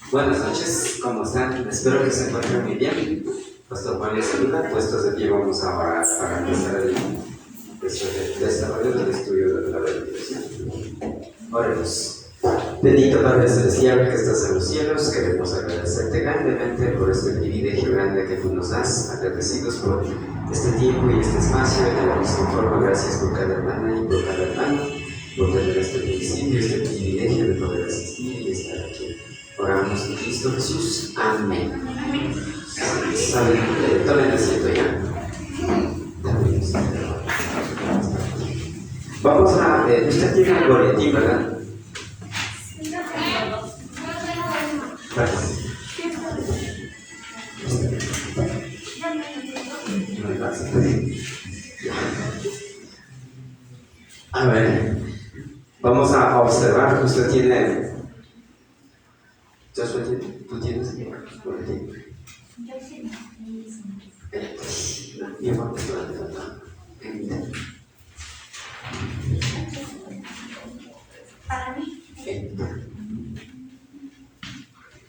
Buenas noches, ¿cómo están? Espero que se encuentren muy bien. Pastor Juan les saluda, puestos de pie vamos a orar para empezar el desarrollo del estudio de la meditación. Oremos. Bendito Padre Celestial que estás en los cielos, queremos agradecerte grandemente por este privilegio grande que tú nos das, agradecidos por este tiempo y este espacio. De la misma forma, gracias por cada hermana y por cada hermano, por tener este principio, este privilegio de poder asistir y estar aquí. Oramos en Cristo Jesús. Amén. Tomen asiento ya. Vamos a... usted tiene el boletín, ¿verdad? Gracias. A ver, vamos a observar que usted tiene... ¿Tú tienes el boletín?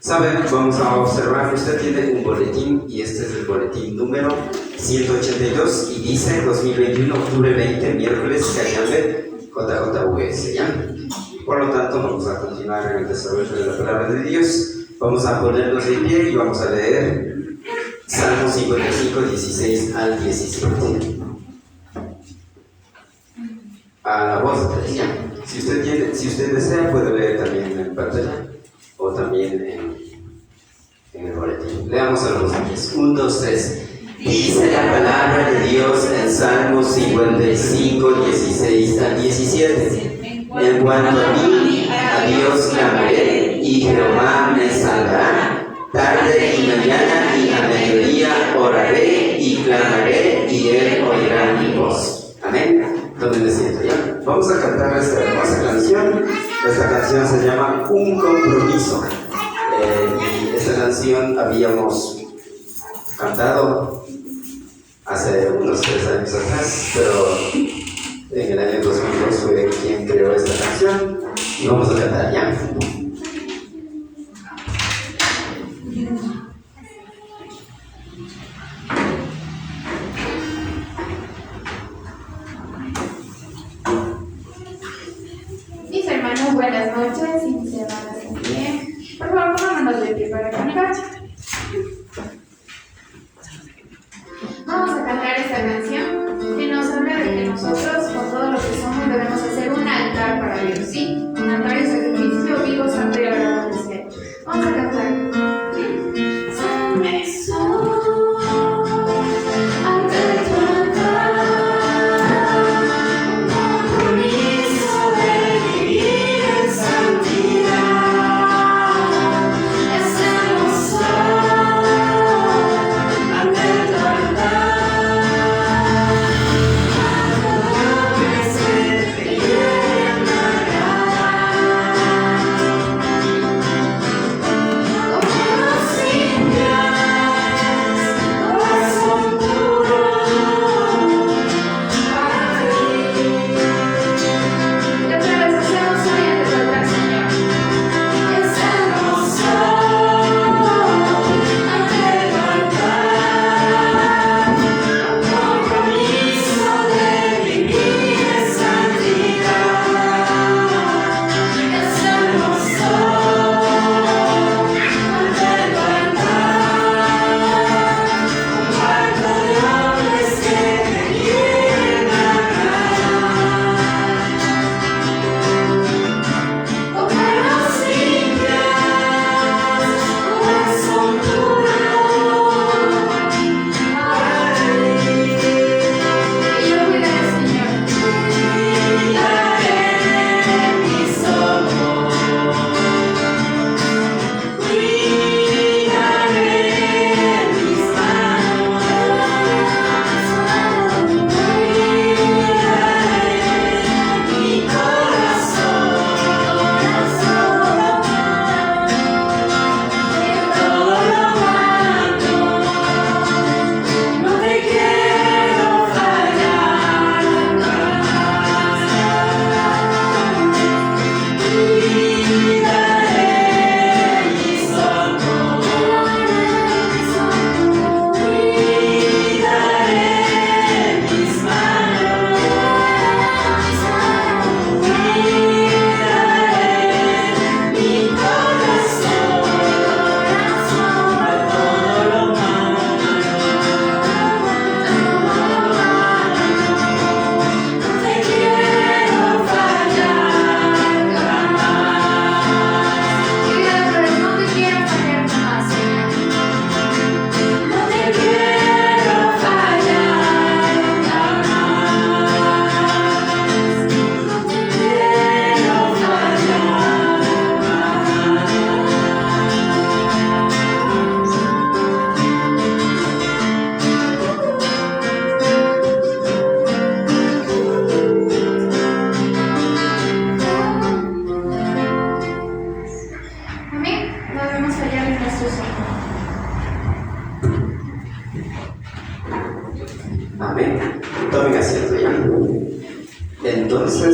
¿Saben? Vamos a observar que usted tiene un boletín y este es el boletín número 182 y dice 2021, octubre 20, miércoles, Cayambe, JJUS, ¿ya? Por lo tanto, vamos a continuar en el desarrollo de la palabra de Dios. Vamos a ponernos de pie y vamos a leer Salmo 55, 16 al 17. A la voz de ella. Si usted desea, puede leer también en pantalla o también en el boletín. Leamos a los niños. 1, 2, 3. Dice la palabra de Dios en Salmo 55, 16 al 17. En cuanto a mí, a Dios clamaré, y Jehová me salvará. Tarde y mañana y a mediodía oraré y clamaré, y Él oirá mi voz. Amén. Tomen asiento ya. Vamos a cantar esta hermosa canción. Esta canción se llama Un Compromiso. Y esta canción habíamos cantado hace unos 3 años atrás, pero en el año 2002 fue quien creó esta canción y vamos a cantar ya. Mis hermanos, buenas noches y mis hermanas también. Por favor, pongámonos de pie para cantar. Vamos a cantar esta canción que nos habla de que nosotros, con todo lo que somos, debemos hacer un altar para Dios, ¿sí? Un altar y sacrificio vivo, santo y agradable al Señor. Vamos a cantar. Santo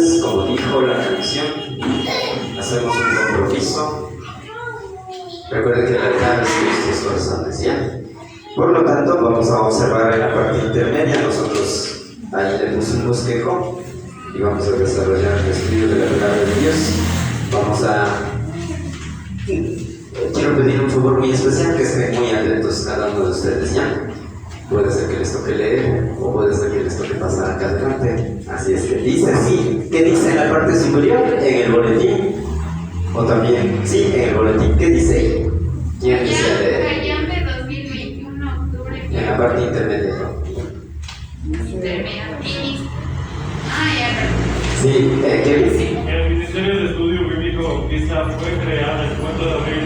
Entonces, como dijo la canción, hacemos un compromiso. Recuerden que el altar es nuestros corazones, ¿ya? Por lo tanto, vamos a observar en la parte intermedia. Nosotros ahí le pusimos un bosquejo y vamos a desarrollar el estudio de la palabra de Dios. Vamos a... Quiero pedir un favor muy especial, que estén muy atentos cada uno de ustedes, ¿ya? Puede ser que les toque leer o puede ser que les toque pasar acá adelante. Así es que dice así. ¿Qué dice en la parte superior? En el boletín. O también, sí, en el boletín. ¿Qué dice ahí? ¿Quién dice leer? Callambe 2021, octubre. En la parte intermedia. Intermedia. Ya. Sí, ¿qué dice? El Ministerio de Estudio Bíblico Bautista fue creado el 4 de abril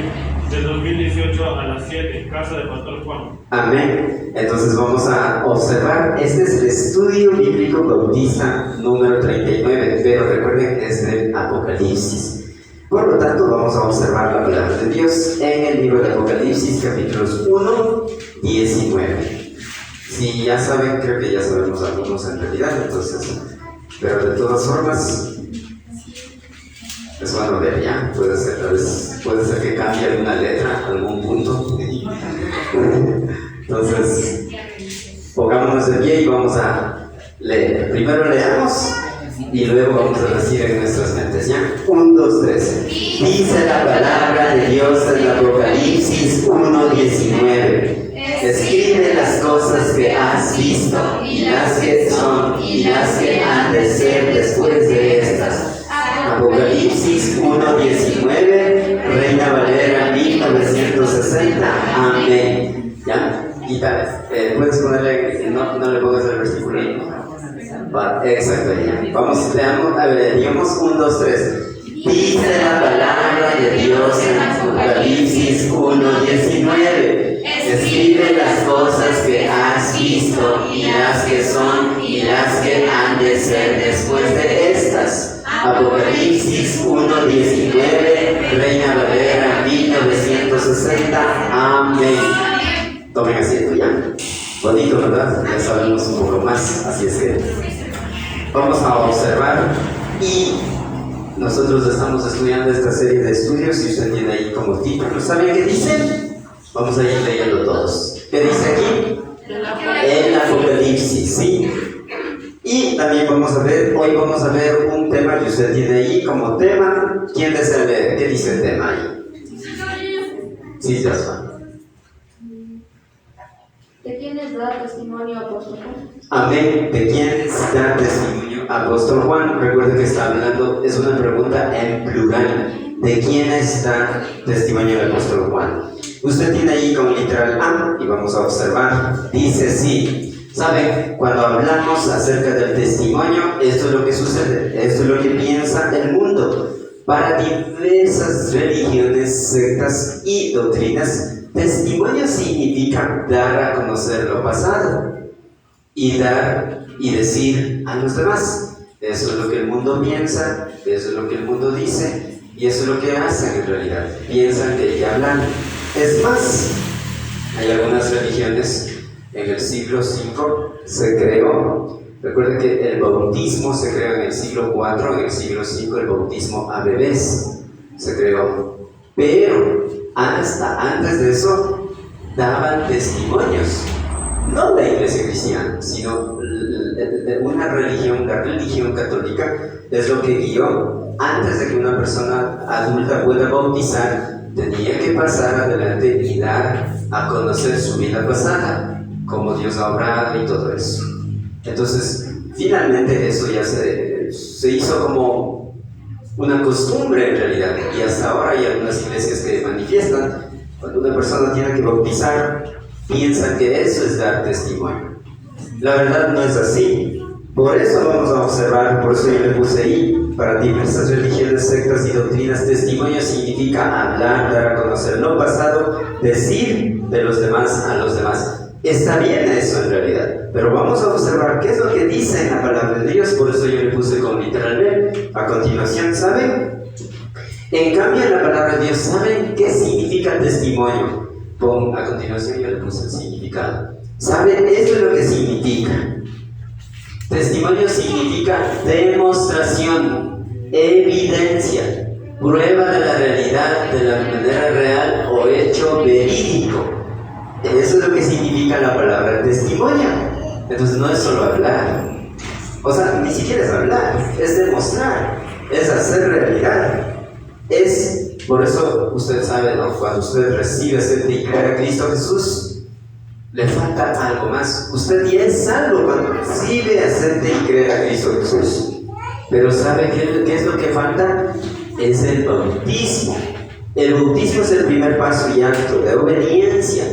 de 2018 a las 7, Casa de Pastor Juan. Amén. Entonces vamos a observar, este es el Estudio Bíblico Bautista número 39, pero recuerden que es del Apocalipsis. Por lo tanto, vamos a observar la palabra de Dios en el libro de Apocalipsis, capítulos 1, 19. Si ya saben, creo que ya sabemos algunos en realidad, entonces, pero de todas formas, es bueno ver ya, puede ser, tal vez, puede ser que cambie alguna letra, algún punto. Entonces, pongámonos de pie y vamos a leer. Primero leamos y luego vamos a decir en nuestras mentes, ¿ya? 1, 2, 3. Dice la palabra de Dios en el Apocalipsis 1:19. Escribe las cosas que has visto y las que son y las que han de ser después de estas. Apocalipsis 1:19, Reina Valera 1960. Amén. ¿Ya? Y tal. Puedes ponerle, no le pongas el versículo ahí. Exacto, ya. Vamos, leamos, a ver, digamos 1, 2, 3. Dice la palabra de Dios en Apocalipsis 1:19. Escribe las cosas que has visto y las que son y las que han de ser después de estas. Apocalipsis 1:19, Reina Valera 1960. Amén. Tomen asiento ya. Bonito, ¿verdad? Ya sabemos un poco más, así es que vamos a observar. Y nosotros estamos estudiando esta serie de estudios y usted tiene ahí como título. ¿Saben qué dice? Vamos a ir leyendo todos. ¿Qué dice aquí? El Apocalipsis, ¿sí? Y también vamos a ver, hoy vamos a ver un tema que usted tiene ahí como tema. ¿Quién desea leer? ¿Qué dice el tema ahí? Sí, Joshua. ¿De quiénes da testimonio apóstol Juan? Amén. ¿De quiénes da testimonio apóstol Juan? Recuerde que está hablando, es una pregunta en plural. ¿De quiénes da testimonio el apóstol Juan? Usted tiene ahí como literal A y vamos a observar. Dice sí. ¿Saben? Cuando hablamos acerca del testimonio, esto es lo que sucede, esto es lo que piensa el mundo. Para diversas religiones, sectas y doctrinas, testimonio significa dar a conocer lo pasado y dar y decir a los demás. Eso es lo que el mundo piensa, eso es lo que el mundo dice y eso es lo que hacen en realidad. Piensan que ya hablan. Es más, hay algunas religiones. En el siglo V se creó, recuerden que el bautismo se creó en el siglo IV, en el siglo V el bautismo a bebés se creó, pero hasta antes de eso daban testimonios, no la iglesia cristiana, sino una religión, la religión católica es lo que guió. Antes de que una persona adulta pueda bautizar, tenía que pasar adelante y dar a conocer su vida pasada, cómo Dios ha obrado y todo eso. Entonces, finalmente eso ya se hizo como una costumbre en realidad, y hasta ahora hay algunas iglesias que manifiestan, cuando una persona tiene que bautizar, piensan que eso es dar testimonio. La verdad no es así. Por eso vamos a observar, por eso yo le puse ahí, para diversas religiones, sectas y doctrinas, testimonio significa hablar, dar a conocer lo pasado, decir de los demás a los demás. Está bien eso en realidad, pero vamos a observar qué es lo que dice en la palabra de Dios. Por eso yo le puse con literal B. A continuación, ¿saben? En cambio, en la palabra de Dios, ¿saben qué significa testimonio? A continuación yo le puse el significado. ¿Saben? Esto es lo que significa. Testimonio significa demostración, evidencia, prueba de la realidad de la manera real o hecho verídico. Eso es lo que significa la palabra testimonio. Entonces no es solo hablar. O sea, ni siquiera es hablar, es demostrar, es hacer realidad. Es, por eso usted sabe, ¿no? Cuando usted recibe, acepta y cree a Cristo Jesús, le falta algo más. Usted ya es salvo cuando recibe, acepta y cree a Cristo Jesús. Pero ¿sabe qué es lo que falta? Es el bautismo. El bautismo es el primer paso y acto de obediencia.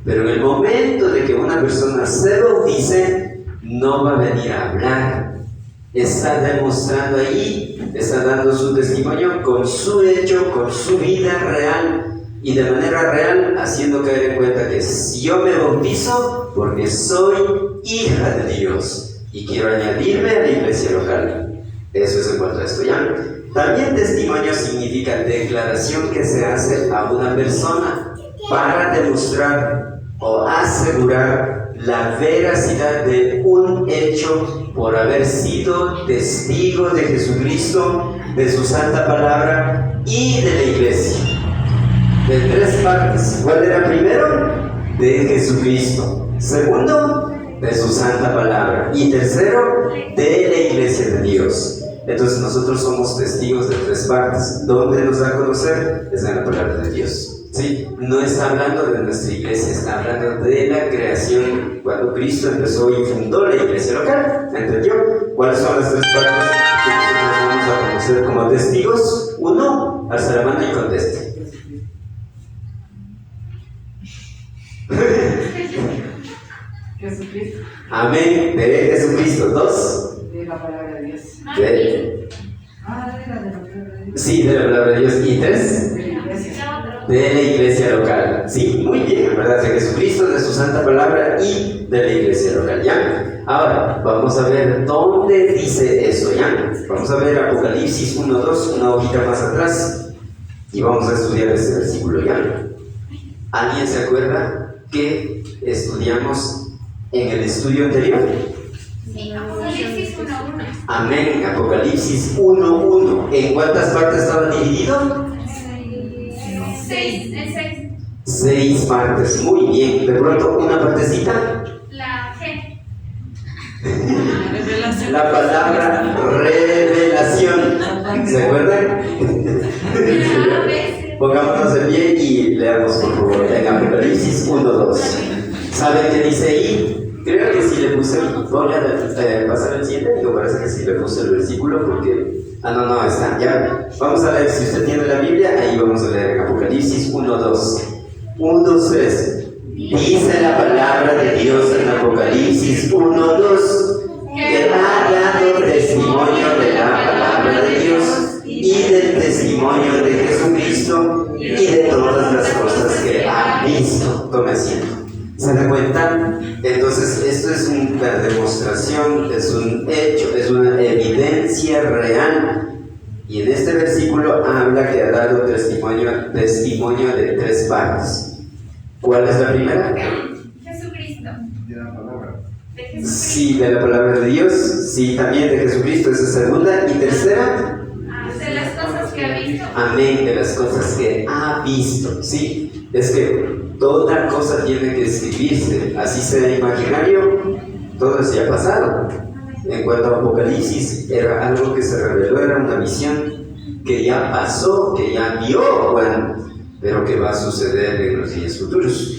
Pero en el momento de que una persona se bautice, no va a venir a hablar. Está demostrando ahí, está dando su testimonio con su hecho, con su vida real y de manera real, haciendo caer en cuenta que si yo me bautizo, porque soy hija de Dios y quiero añadirme a la iglesia local. Eso es en cuanto a esto ya. También testimonio significa declaración que se hace a una persona para demostrar o asegurar la veracidad de un hecho por haber sido testigo de Jesucristo, de su santa palabra y de la iglesia. De tres partes. ¿Cuál era primero? De Jesucristo. Segundo, de su santa palabra. Y tercero, de la iglesia de Dios. Entonces nosotros somos testigos de tres partes. ¿Dónde nos da a conocer? Es en la palabra de Dios. ¿Sí? No está hablando de nuestra iglesia, está hablando de la creación. Cuando Cristo empezó y fundó la iglesia local, ¿entendió? ¿Cuáles son las tres partes que nosotros vamos a conocer como testigos? Uno, alza la mano y conteste. Jesucristo. Amén, de Jesucristo. Dos, De la palabra de Dios. de De la palabra de Dios. sí, de la palabra de Dios. Y tres, De la iglesia. de la iglesia local. Sí, muy bien, ¿verdad? De Jesucristo, de su santa palabra y de la iglesia local. ¿Ya? Ahora, vamos a ver dónde dice eso, ¿ya? Vamos a ver Apocalipsis 1:2, una hojita más atrás, y vamos a estudiar este versículo, ¿ya? ¿Alguien se acuerda que estudiamos en el estudio anterior? Sí, Apocalipsis 1:1. Amén, Apocalipsis 1:1. ¿En cuántas partes estaba dividido? 6, el 6. 6 partes, muy bien. De pronto, una partecita. La G. Revelación. La palabra revelación. ¿Se acuerdan? La B. Pongámonos de pie y leamos por favor en Apocalipsis 1:2. ¿Saben qué dice ahí? Creo que sí le puse. Voy a pasar al siguiente. Me parece que sí le puse el versículo porque. No está. Ya. Vamos a leer. Si usted tiene la Biblia, ahí vamos a leer en Apocalipsis 1:2. 1, 2, 3. Dice la palabra de Dios en Apocalipsis 1:2 que ha dado testimonio de la palabra de Dios y del testimonio de Jesucristo y de todas las cosas que ha visto. Tome asiento. ¿Se da cuenta? Entonces, esto es una demostración, es un hecho, es una evidencia real. Y en este versículo habla que ha dado testimonio de tres partes. ¿Cuál es la primera? Jesucristo. De la palabra. De Jesucristo. Sí, de la palabra de Dios. Sí, también de Jesucristo, esa es segunda. Y tercera, De las cosas que ha visto. amén, de las cosas que ha visto. Sí, es que toda cosa tiene que escribirse, así sea imaginario, todo se ha pasado. En cuanto a Apocalipsis, era algo que se reveló, era una visión que ya pasó, que ya vio Juan, pero que va a suceder en los días futuros.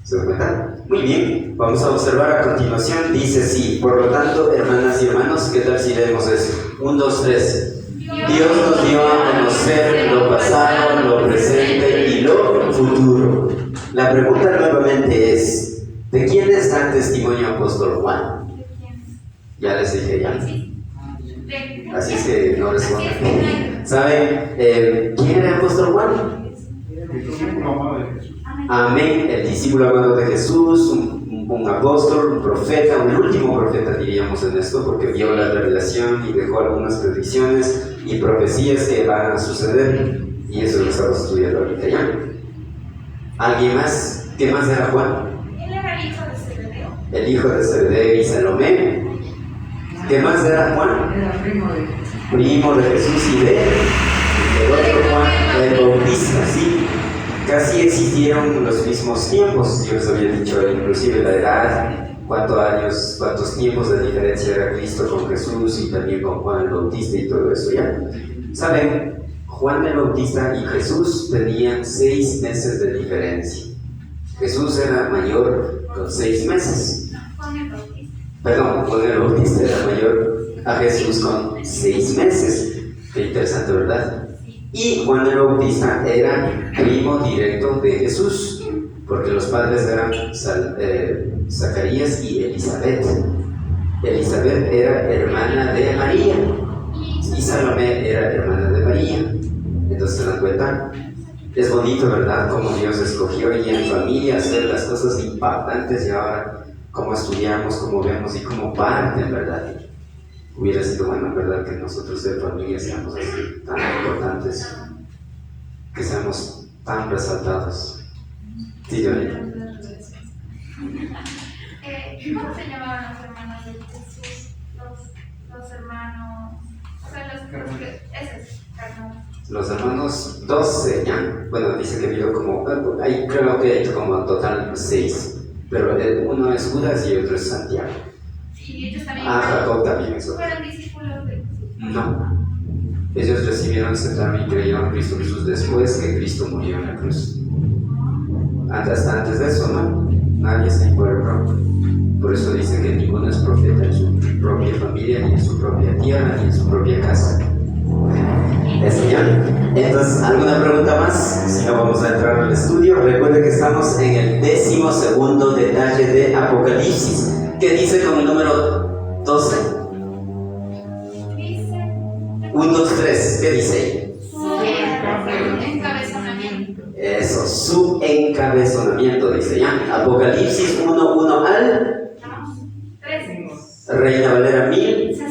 ¿Se dan cuenta? Muy bien, vamos a observar a continuación, dice sí. Por lo tanto, hermanas y hermanos, ¿qué tal si leemos eso? 1, 2, 3. Dios nos dio a conocer lo pasado, lo presente y lo futuro. La pregunta nuevamente es, ¿de quién está el testimonio apóstol Juan? Ya les dije ya. Así es que no respondan. ¿Saben quién era el apóstol Juan? El discípulo amado de Jesús. Amén, el discípulo amado de Jesús, un apóstol, un profeta, un último profeta diríamos en esto, porque vio la revelación y dejó algunas predicciones y profecías que van a suceder, y eso lo estamos estudiando ahorita ya. ¿Alguien más? ¿Qué más era Juan? Él era el hijo de Zebedeo. El hijo de Zebedeo y Salomé. ¿Qué más era Juan? Era Primo de Jesús y del otro Juan, el Bautista, sí. Casi existieron los mismos tiempos. Yo les había dicho inclusive la edad, cuántos tiempos de diferencia era Cristo con Jesús y también con Juan el Bautista y todo eso, ¿ya? ¿Saben? Juan el Bautista y Jesús tenían 6 meses de diferencia. Jesús era mayor con 6 meses. Perdón, Juan el Bautista era mayor a Jesús con 6 meses. Qué interesante, ¿verdad? Y Juan el Bautista era primo directo de Jesús, porque los padres eran Zacarías y Elizabeth. Elizabeth era hermana de María y Salomé era hermana de María. Entonces, ¿se dan cuenta? Es bonito, ¿verdad? Cómo Dios escogió y en familia hacer las cosas impactantes y ahora cómo estudiamos, cómo vemos y cómo parten, ¿verdad? Hubiera sido bueno, ¿verdad? Que nosotros de familia seamos así, tan importantes, que seamos tan resaltados. Sí, Johnny. ¿Cómo se llamaban los hermanos de Jesús? Los hermanos, o sea, esos hermanos. Los hermanos 12, ¿ya? Bueno, dice que vio como, ahí creo que hay como en total 6, pero uno es Judas y otro es Santiago. Sí, ellos también. Jacob también es otro. ¿Fueron discípulos de Jesús? No. Ellos recibieron ese término y creyeron en Cristo Jesús después que Cristo murió en la cruz. Hasta antes de eso, ¿no? Nadie se involucró. Por eso dice que ninguno es profeta en su propia familia, ni en su propia tierra, ni en su propia casa. ¿Eso ya? Entonces, ¿alguna pregunta más? Si no, vamos a entrar al estudio. Recuerden que estamos en el 12º detalle de Apocalipsis. ¿Qué dice con el número 12? Dice. 1, 2, 3. ¿Qué dice ahí? Su encabezonamiento. Eso, su encabezonamiento, dice ya. Apocalipsis 1, 1 al 3. Reina Valera 60.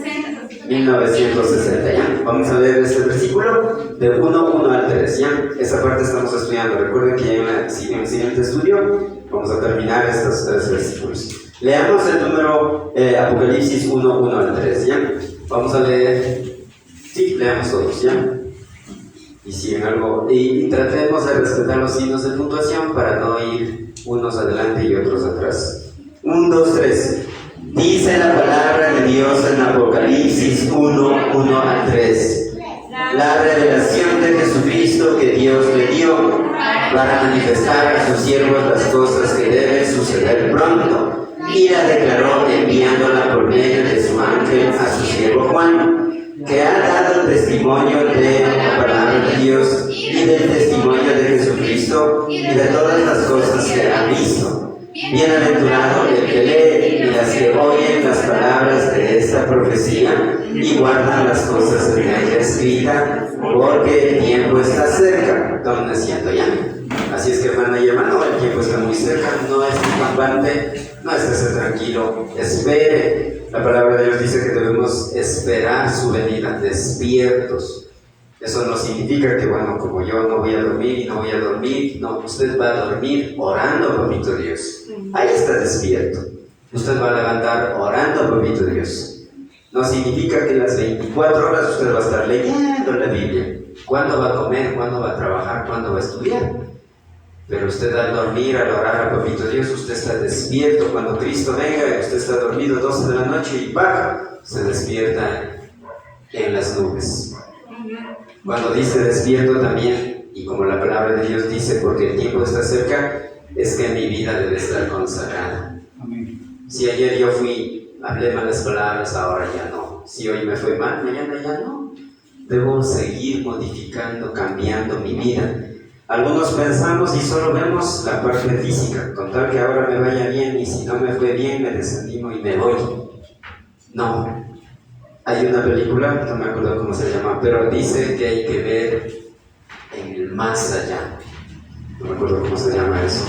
1960, ¿ya? Vamos a leer este versículo de 1 al 3, ¿ya? Esa parte estamos estudiando. Recuerden que en el siguiente estudio vamos a terminar estos 3 versículos. Leamos el número Apocalipsis 1 al 3, ¿ya? Vamos a leer. Sí, leamos todos, ¿ya? Y si en algo. Y tratemos de respetar los signos de puntuación para no ir unos adelante y otros atrás. 1, 2, 3. Dice la palabra de Dios en Apocalipsis 1 al 3. La revelación de Jesucristo que Dios le dio para manifestar a sus siervos las cosas que deben suceder pronto, y la declaró enviándola por medio de su ángel a su siervo Juan, que ha dado testimonio de la palabra de Dios y del testimonio de Jesucristo y de todas las cosas que ha visto. Bienaventurado el que lee y las que oyen las palabras de esta profecía y guardan las cosas en ella escrita, porque el tiempo está cerca. Tomen asiento ya. Así es que, hermana y hermano, el tiempo está muy cerca, no es despambante, no estés tranquilo, espere. La palabra de Dios dice que debemos esperar su venida, despiertos. Eso no significa que, bueno, como yo no voy a dormir y no voy a dormir, no, usted va a dormir orando, papito Dios. Ahí está despierto. Usted va a levantar orando, papito Dios. No significa que las 24 horas usted va a estar leyendo la Biblia. ¿Cuándo va a comer? ¿Cuándo va a trabajar? ¿Cuándo va a estudiar? Pero usted al dormir, al orar a papito Dios, usted está despierto. Cuando Cristo venga, usted está dormido 12 de la noche y baja, se despierta en las nubes. Cuando dice despierto también, y como la palabra de Dios dice, porque el tiempo está cerca, es que mi vida debe estar consagrada. Si ayer yo hablé malas palabras, ahora ya no. Si hoy me fue mal, mañana ya no. Debo seguir modificando, cambiando mi vida. Algunos pensamos y solo vemos la parte física, con tal que ahora me vaya bien, y si no me fue bien, me desanimo y me voy. No. Hay una película, no me acuerdo cómo se llama, pero dice que hay que ver en el más allá. No me acuerdo cómo se llama eso.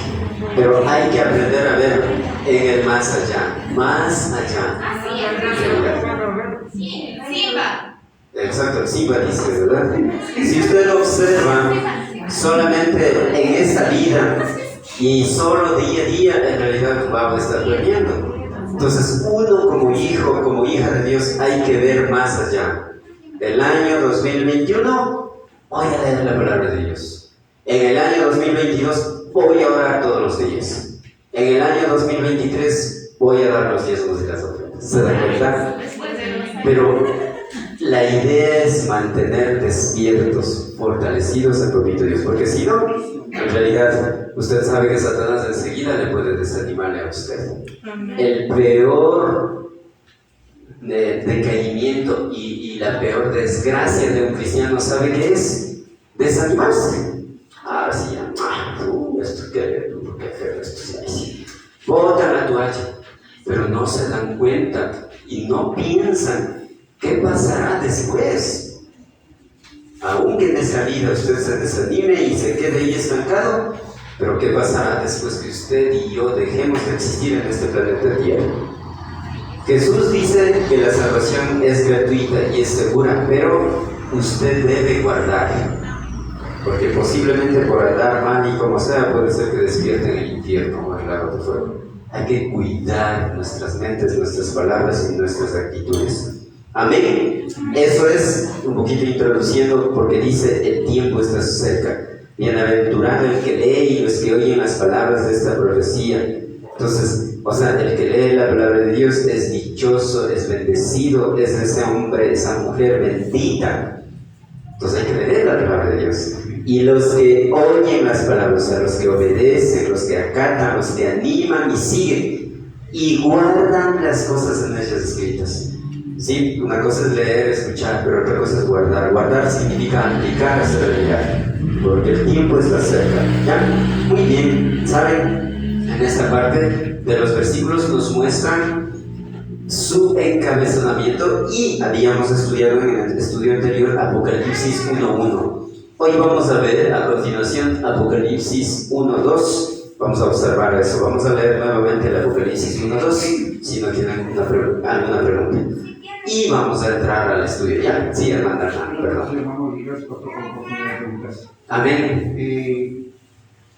Pero hay que aprender a ver en el más allá. Más allá. Sí, Simba. Exacto, el Simba dice, ¿verdad? Si usted observa solamente en esta vida y solo día a día, en realidad va a estar perdiendo. Entonces, uno como hijo, como hija de Dios, hay que ver más allá. El año 2021 voy a leer la palabra de Dios. En el año 2022 voy a orar todos los días. En el año 2023 voy a dar los diezmos y las ofrendas. ¿Se da cuenta? Pero la idea es mantener despiertos, fortalecidos al propio Dios, porque si no, en realidad, usted sabe que Satanás enseguida le puede desanimarle a usted. El peor decaimiento y la peor desgracia de un cristiano, ¿sabe qué es? Desanimarse. Sí, esto qué feo, esto sí. Botan la toalla, pero no se dan cuenta y no piensan qué pasará después. Aunque en esa vida usted se desanime y se quede ahí estancado, pero ¿qué pasará después que usted y yo dejemos de existir en este planeta Tierra? Jesús dice que la salvación es gratuita y es segura, pero usted debe guardar, porque posiblemente por andar mal y como sea, puede ser que despierte en el infierno o en el lago de fuego. Hay que cuidar nuestras mentes, nuestras palabras y nuestras actitudes. Amén. Eso es un poquito introduciendo, porque dice: el tiempo está cerca. Bienaventurado el que lee y los que oyen las palabras de esta profecía. Entonces, el que lee la palabra de Dios es dichoso, es bendecido, es ese hombre, esa mujer bendita. Entonces hay que leer la palabra de Dios. Y los que oyen las palabras, los que obedecen, los que acatan, los que animan y siguen y guardan las cosas en ellas escritas. Sí, una cosa es leer, escuchar, pero otra cosa es guardar. Guardar significa aplicar, hacer realidad, porque el tiempo está cerca. ¿Ya? Muy bien, ¿saben? En esta parte de los versículos nos muestran su encabezonamiento y habíamos estudiado en el estudio anterior Apocalipsis 1.1. Hoy vamos a ver a continuación Apocalipsis 1.2. Vamos a observar eso. Vamos a leer nuevamente el Apocalipsis 1.2, si no tienen alguna pregunta. Y vamos a entrar al estudio. ¿Ya? Sí, hermana, perdón. Hermano, y gracias por la oportunidad de preguntas. Amén.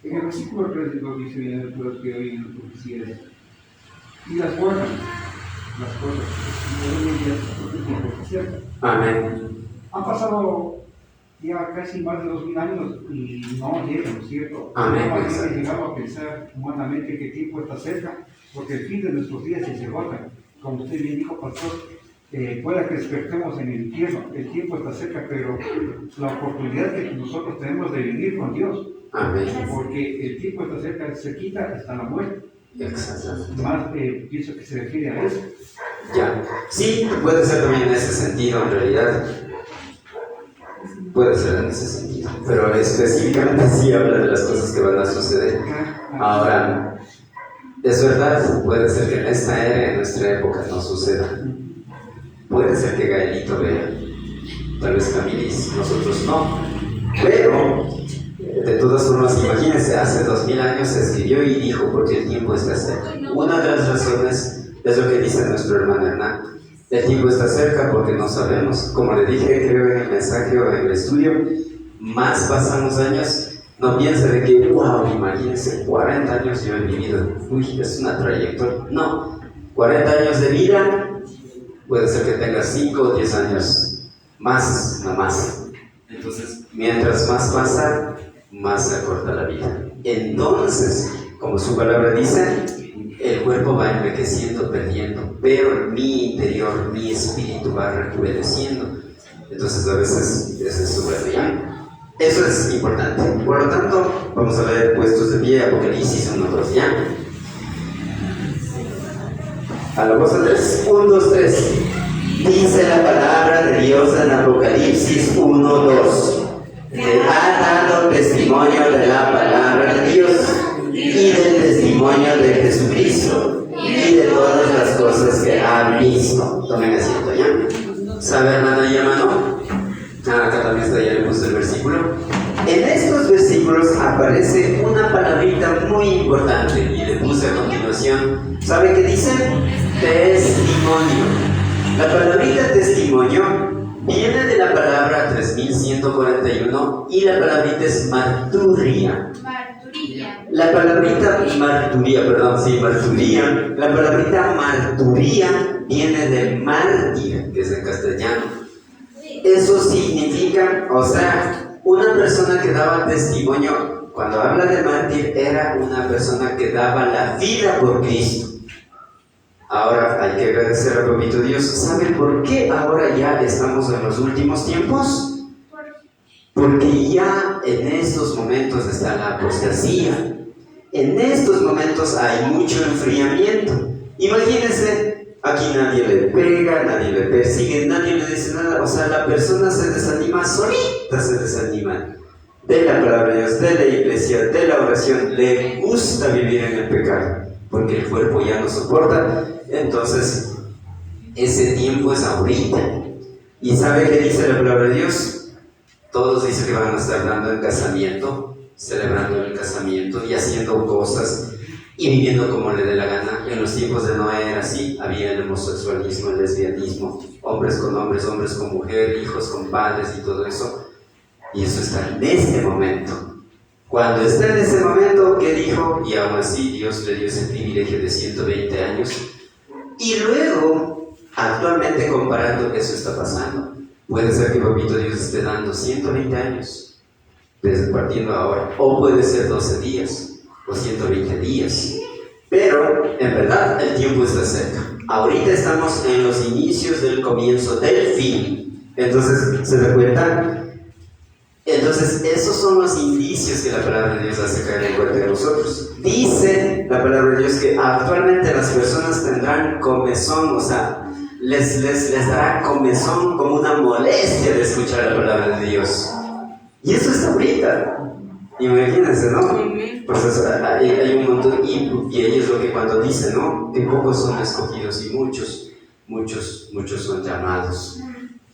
En el versículo 3 nos dice: los que oyen las profecías y las guardan, las cosas que no ven ellas. Amén. Han pasado ya casi más de 2000 años y no llegan, ¿no es cierto? Amén. No habíamos llegado a pensar humanamente que el tiempo está cerca, porque el fin de nuestros días se agota. Como usted bien dijo, pastor, pueda que despertemos en el infierno, el tiempo está cerca, pero la oportunidad que nosotros tenemos de vivir con Dios. Amén. Porque el tiempo está cerca, se quita hasta la muerte. Exactamente. Más pienso que se refiere a eso. Ya. Sí, puede ser también en ese sentido, en realidad. Puede ser en ese sentido. Pero específicamente sí habla de las cosas que van a suceder. Ahora, es verdad, puede ser que en esta era, en nuestra época, no suceda. Puede ser que Gaelito vea, tal vez Camilis, nosotros no. Pero, de todas formas, imagínense, hace 2000 años se escribió y dijo: porque el tiempo está cerca. Una de las razones es lo que dice nuestro hermano Hernán: el tiempo está cerca porque no sabemos. Como le dije, creo en el mensaje o en el estudio, más pasan los años, no piensa de que, wow, imagínense, 40 años yo he vivido, uy, es una trayectoria. No, 40 años de vida, puede ser que tenga 5 o 10 años más, no más. Entonces, mientras más pasa, más se acorta la vida. Entonces, como su palabra dice, el cuerpo va envejeciendo, perdiendo, pero mi interior, mi espíritu va rejuveneciendo. Entonces, a veces ese es su verdad. Eso es importante. Por lo tanto, vamos a leer puestos de pie, Apocalipsis 1.2, ¿ya? A la voz de 3, 1, 2, 3. Dice la palabra de Dios en Apocalipsis 1.2. Te ha dado testimonio de la palabra de Dios y del testimonio de Jesucristo y de todas las cosas que ha visto. Tomen asiento, ¿ya? ¿Sabe, hermana y hermano? Acá también está, ya le puse el versículo. En estos versículos aparece una palabrita muy importante y le puse a continuación. ¿Sabe qué dice? Testimonio. La palabrita testimonio viene de la palabra 3141 y la palabrita es marturia. la palabrita marturía, la palabrita marturía viene de mártir, que es en castellano. Eso significa, o sea, una persona que daba testimonio, cuando habla de mártir, era una persona que daba la vida por Cristo. Ahora hay que agradecer a Papito Dios. ¿Saben por qué ahora ya estamos en los últimos tiempos? Porque ya en estos momentos está la apostasía. En estos momentos hay mucho enfriamiento. Imagínense, aquí nadie le pega, nadie le persigue, nadie le dice nada. O sea, la persona se desanima, solita se desanima de la palabra de Dios, de la iglesia, de la oración. Le gusta vivir en el pecado, porque el cuerpo ya no soporta. Entonces, ese tiempo es ahorita. ¿Y sabe qué dice la palabra de Dios? Todos dicen que van a estar dando el casamiento, celebrando el casamiento y haciendo cosas y viviendo como le dé la gana. En los tiempos de Noé era así, había el homosexualismo, el lesbianismo, hombres con hombres, hombres con mujer, hijos con padres y todo eso. Y eso está en este momento. Cuando está en ese momento, ¿qué dijo? Y aún así Dios le dio ese privilegio de 120 años. Y luego, actualmente comparando, eso está pasando. Puede ser que Papito Dios esté dando 120 años, desde partiendo ahora, o puede ser 12 días, o 120 días. Pero, en verdad, el tiempo está cerca. Ahorita estamos en los inicios del comienzo del fin. Entonces, ¿se da cuenta? Entonces, esos son los indicios que la palabra de Dios hace caer en cuenta de nosotros. Dice la palabra de Dios que actualmente las personas tendrán comezón, o sea, les dará comezón como una molestia de escuchar la palabra de Dios. Y eso está ahorita. Imagínense, ¿no? Pues eso, hay un montón, y ahí es lo que cuando dice, ¿no? Que pocos son escogidos y muchos son llamados.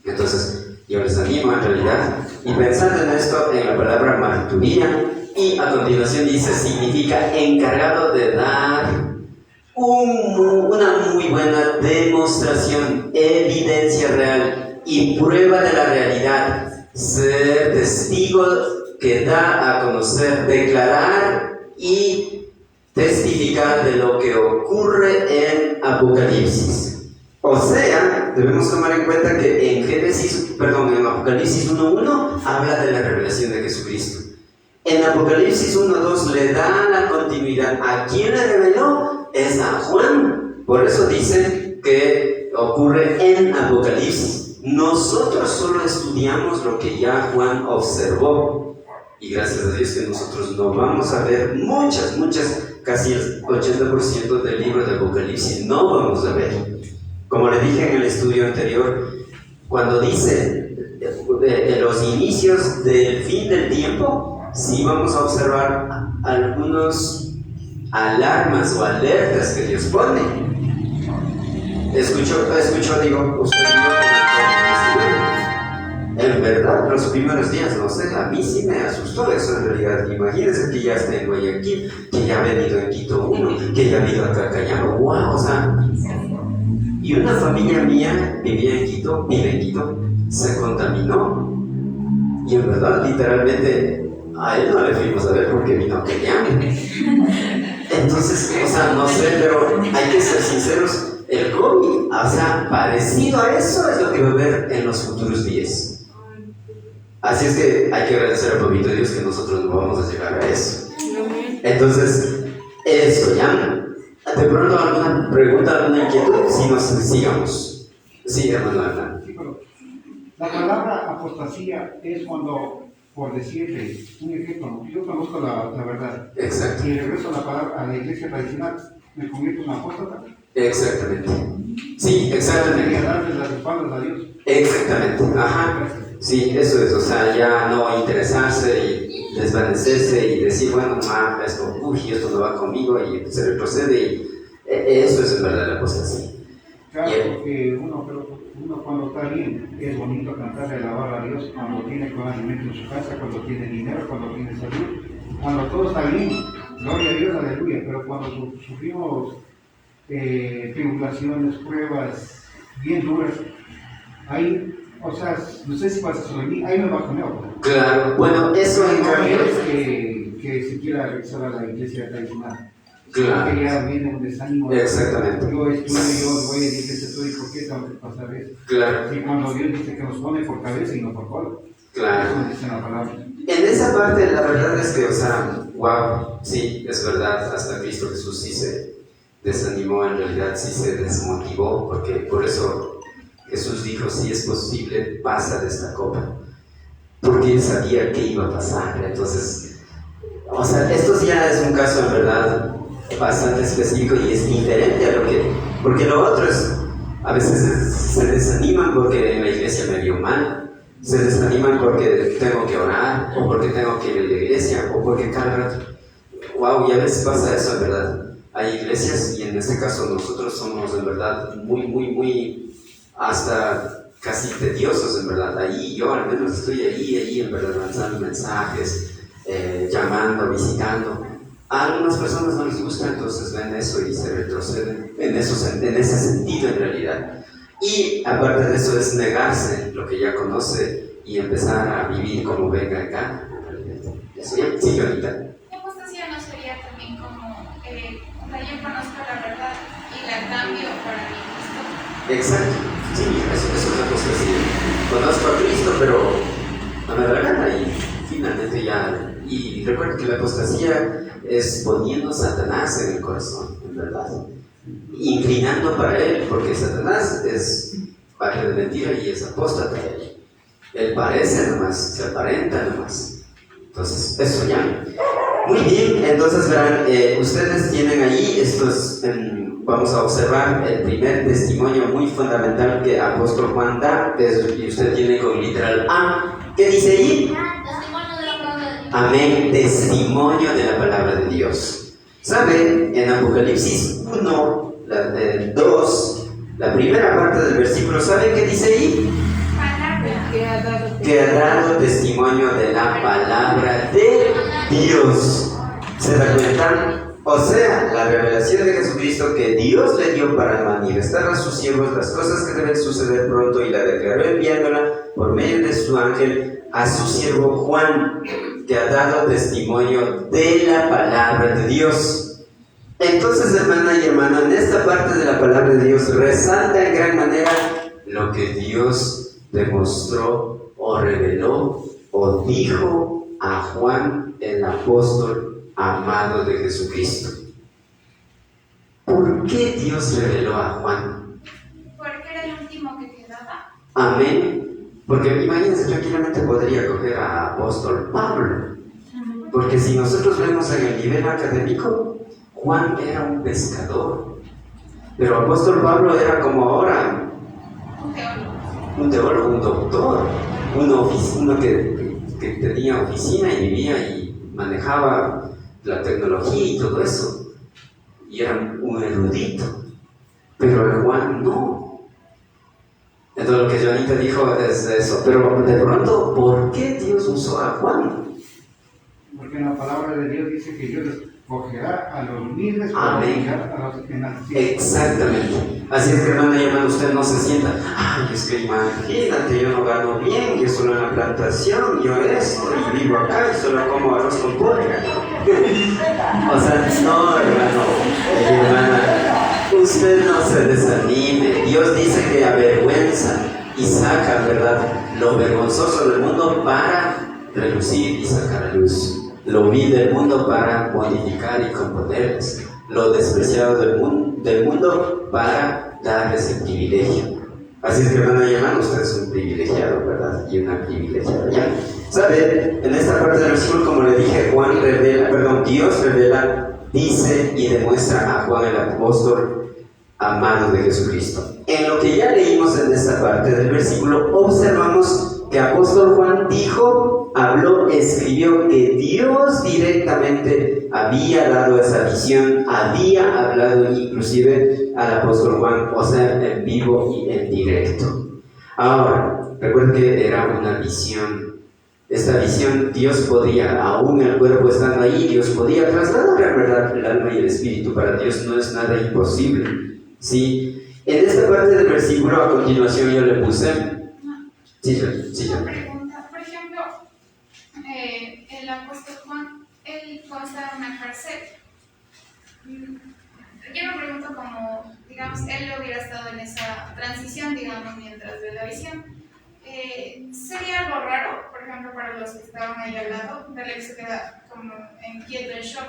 Entonces, yo les animo en realidad, y pensando en esto, en la palabra marturía, y a continuación dice, significa encargado de dar una muy buena demostración, evidencia real y prueba de la realidad, ser testigo que da a conocer, declarar y testificar de lo que ocurre en Apocalipsis. O sea, debemos tomar en cuenta que en Apocalipsis 1.1 habla de la revelación de Jesucristo. En Apocalipsis 1.2 le da la continuidad. ¿A quién le reveló? Es a Juan. Por eso dicen que ocurre en Apocalipsis. Nosotros solo estudiamos lo que ya Juan observó. Y gracias a Dios que nosotros no vamos a ver muchas, casi el 80% del libro de Apocalipsis no vamos a ver. Como le dije en el estudio anterior, cuando dice los inicios del fin del tiempo, sí vamos a observar algunos alarmas o alertas que Dios pone. Escuchó, digo, usted en verdad, los primeros días, no sé, a mí sí me asustó eso en realidad. Imagínense que ya esté en Guayaquil, que ya ha venido en Quito 1, que ya ha venido a Calcañano, wow, o sea. Y una familia mía vive en Quito, se contaminó. Y en verdad, literalmente, a él no le fuimos a ver porque vino a Calcañano. Entonces, o sea, no sé, pero hay que ser sinceros, el COVID, o sea, parecido a eso es lo que va a haber en los futuros días. Así es que hay que agradecer al Papito Dios que nosotros no vamos a llegar a eso. Entonces, eso ya. De pronto, alguna pregunta, alguna inquietud, si nos sigamos. Sí, hermano Hernán. Sí, pero la palabra apostasía es cuando, por decirle un ejemplo, yo conozco la verdad. Exacto. Y regreso a la iglesia tradicional, me convierto en apóstata. Exactamente. Sí, exactamente. Quería darle las espaldas a Dios. Exactamente. Ajá. Sí, eso es. O sea, ya no interesarse y desvanecerse y decir, bueno, esto no va conmigo y se retrocede. Y eso es en verdad la apostasía. Claro, porque uno cuando está bien, es bonito cantarle, alabar a Dios cuando tiene conocimiento en su casa, cuando tiene dinero, cuando tiene salud, cuando todo está bien, gloria a Dios, aleluya. Pero cuando sufrimos tribulaciones, pruebas bien duras, ahí, o sea, no sé si pasa sobre mí, ahí me bajoneo. Claro, bueno, eso en No cambio. es que que se quiera regresar a la iglesia tradicional. Claro. Que ya viene un desánimo. Exactamente. Yo estudio, yo voy a la iglesia, estudio, ¿por qué tengo que pasar eso? Claro, Y cuando Dios dice que nos pone por cabeza y no por cola. claro. Eso dice la palabra. En esa parte, la verdad es que, o sea, wow, sí, es verdad, hasta Cristo Jesús sí se desanimó, en realidad sí se desmotivó, porque por eso Jesús dijo, si es posible, pasa de esta copa, porque él sabía qué iba a pasar. Entonces, o sea, esto ya es un caso en verdad bastante específico y es diferente a lo que, porque lo otro es, a veces se desaniman porque en la iglesia me vio mal, se desaniman porque tengo que orar, o porque tengo que ir a la iglesia, o porque cada rato, wow, y a veces pasa eso, en verdad. Hay iglesias, y en este caso nosotros somos en verdad muy, hasta casi tediosos, en verdad. Ahí yo al menos estoy ahí en verdad, lanzando mensajes, llamando, visitando. A algunas personas no les gusta, entonces ven eso y se retroceden en ese sentido en realidad. Y aparte de eso es negarse lo que ya conoce y empezar a vivir como venga acá. Eso ya, sí, Jonita. ¿Qué apostasía no sería también como, yo conozco la verdad y la cambio para mi Cristo? Exacto, sí, eso es la apostasía. Conozco a Cristo, pero no me da la gana y finalmente ya. Y recuerda que la apostasía es poniendo a Satanás en el corazón, en verdad. Inclinando para él, porque Satanás es padre de mentira y es apóstata de él. Él parece nomás, se aparenta nomás. Entonces, eso ya. Muy bien, entonces verán, ustedes tienen ahí estos, vamos a observar el primer testimonio muy fundamental que apóstol Juan da, y usted tiene con literal A. ¿Qué dice ahí? Testimonio de la palabra de Dios. Amén, testimonio de la palabra de Dios. ¿Saben? En Apocalipsis 1, 2, la primera parte del versículo, ¿saben qué dice ahí? Palabra. Que ha dado testimonio de la palabra de Dios. ¿Se da cuenta? O sea, la revelación de Jesucristo que Dios le dio para manifestar a sus siervos las cosas que deben suceder pronto, y la declaró enviándola por medio de su ángel a su siervo Juan, que ha dado testimonio de la palabra de Dios. Entonces, hermana y hermano, en esta parte de la palabra de Dios resalta en gran manera lo que Dios demostró o reveló o dijo a Juan, el apóstol amado de Jesucristo. ¿Por qué Dios reveló a Juan? Porque era el último que quedaba. Amén. Porque imagínense, tranquilamente podría coger a apóstol Pablo. Porque si nosotros vemos en el nivel académico, Juan era un pescador. Pero apóstol Pablo era como ahora Un teólogo. un teólogo, un doctor, uno que tenía oficina y vivía y manejaba la tecnología y todo eso, y era un erudito, pero el Juan no. Entonces lo que Jonita dijo es eso, pero de pronto, ¿por qué Dios usó a Juan? Porque en la palabra de Dios dice que Dios escogerá a los humildes para Amén. brillar a los enaltecidos. Exactamente. Así es que, hermana y hermano, usted no se sienta, ay, es que imagínate, yo no gano bien, yo solo en la plantación, yo esto, y vivo acá y solo como arroz con pollo. O sea, no, hermano y hermana, usted no se desanime. Dios dice que avergüenza y saca, ¿verdad?, lo vergonzoso del mundo para relucir y sacar a luz. Lo vil del mundo para modificar y componerles. Lo despreciado del mundo para darles el privilegio. Así es que, hermano y hermano, usted es un privilegiado, ¿verdad? Y una privilegiada. ¿Ya? ¿Sabe? En esta parte del versículo, como le dije, Dios revela, dice y demuestra a Juan el apóstol amado de Jesucristo. En lo que ya leímos en esta parte del versículo, observamos que apóstol Juan dijo, habló, escribió que Dios directamente había dado esa visión, había hablado inclusive al apóstol Juan, o sea, en vivo y en directo. Ahora, recuerden que era una visión. Esta visión Dios podía, aún el cuerpo estando ahí, Dios podía trasladar en verdad el alma y el espíritu. Para Dios no es nada imposible, ¿sí? En esta parte del versículo, a continuación yo le puse... Sí, Una pregunta, por ejemplo, el apóstol Juan él consta en una cárcel. Yo me pregunto cómo, digamos, él hubiera estado en esa transición, digamos, mientras de la visión. ¿Sería algo raro, por ejemplo, para los que estaban ahí al lado, de él se queda como en quieto, en shock?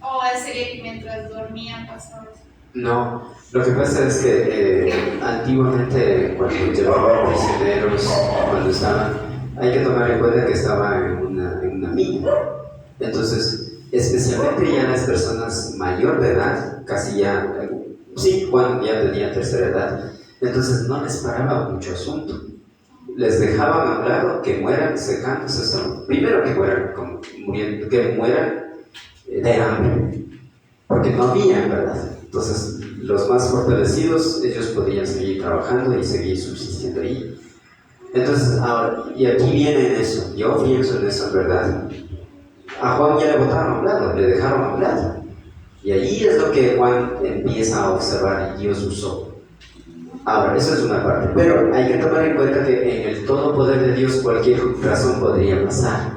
¿O sería que mientras dormían pasaba eso? No, lo que pasa es que antiguamente cuando llevaban prisioneros, cuando estaban, hay que tomar en cuenta que estaba en una mina. Entonces, especialmente ya las personas mayor de edad, casi ya, sí, cuando ya tenía tercera edad, entonces no les paraba mucho asunto. Les dejaban a un lado que mueran secándose solo. Primero que mueran, muriendo, que mueran de hambre, porque no había, ¿verdad? Entonces, los más fortalecidos, ellos podían seguir trabajando y seguir subsistiendo ahí. Entonces, ahora, y aquí viene eso, yo pienso en eso, ¿verdad? A Juan ya le botaron a un lado, le dejaron a un lado. Y ahí es lo que Juan empieza a observar y Dios usó. Ahora, eso es una parte, pero hay que tomar en cuenta que en el todo poder de Dios cualquier razón podría pasar.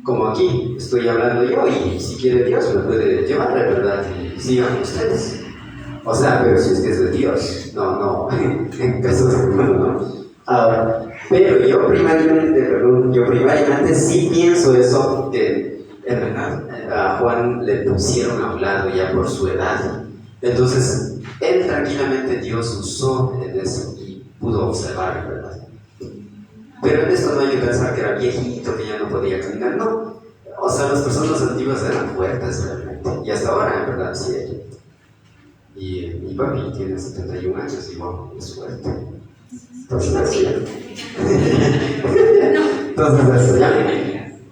Como aquí, estoy hablando yo y si quiere Dios me puede llevar, la verdad, y sigan ustedes. O sea, pero si es que es de Dios, no, en caso de no. Ahora, pero yo primariamente sí pienso eso, que en verdad a Juan le pusieron a un lado ya por su edad. Entonces, él tranquilamente Dios usó en eso y pudo observar, ¿verdad? Pero en esto no hay que pensar que era viejito, que ya no podía caminar, no. O sea, las personas antiguas eran fuertes realmente. Y hasta ahora, en verdad, sí hay. Y mi papi tiene 71 años y wow, es fuerte. Entonces, así. Entonces, eso ya.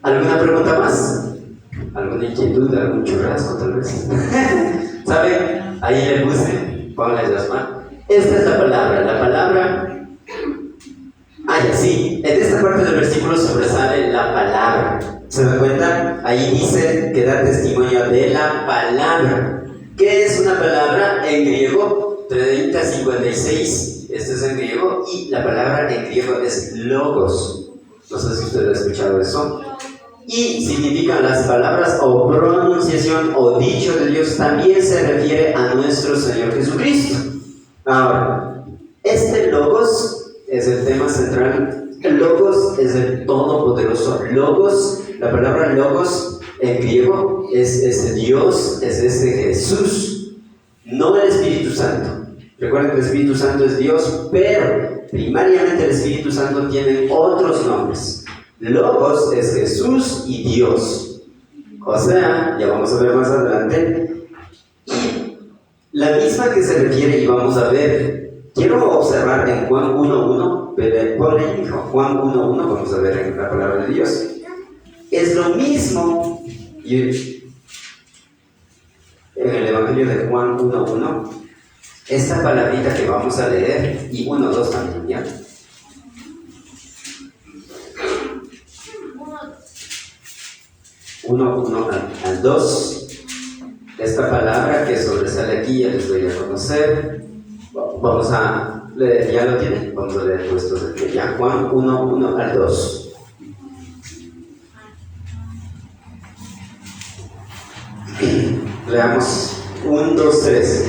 ¿Alguna pregunta más? ¿Alguna inquietud? ¿Algún churrasco tal vez? ¿Saben? Ahí le puse, pónganle las manos. Esta es la palabra. Ya sí, en esta parte del versículo sobresale la palabra. ¿Se dan cuenta? Ahí dice que da testimonio de la palabra. ¿Qué es una palabra en griego? 30:56, este es en griego, y la palabra en griego es logos. No sé si usted ha escuchado eso. Y significan las palabras o pronunciación o dicho de Dios, también se refiere a nuestro Señor Jesucristo. Ahora, este logos es el tema central. El logos es el todopoderoso. Logos, la palabra logos en griego es ese Dios, es ese Jesús, no el Espíritu Santo. Recuerden que el Espíritu Santo es Dios, pero primariamente el Espíritu Santo tiene otros nombres. Logos es Jesús y Dios. O sea, ya vamos a ver más adelante. Y la misma que se refiere, y vamos a ver, quiero observar en Juan 1:1, ponle ahí, hijo, Juan 1:1, vamos a ver en la palabra de Dios. Es lo mismo en el Evangelio de Juan 1:1, esta palabrita que vamos a leer, y 1:2 también, ¿ya? 1:1 al 2, esta palabra que sobresale aquí, ya les doy a conocer. Vamos a leer, ¿ya lo tienen? Vamos a leer puestos aquí, ya, Juan 1:1 al 2. Leamos 1, 2, 3.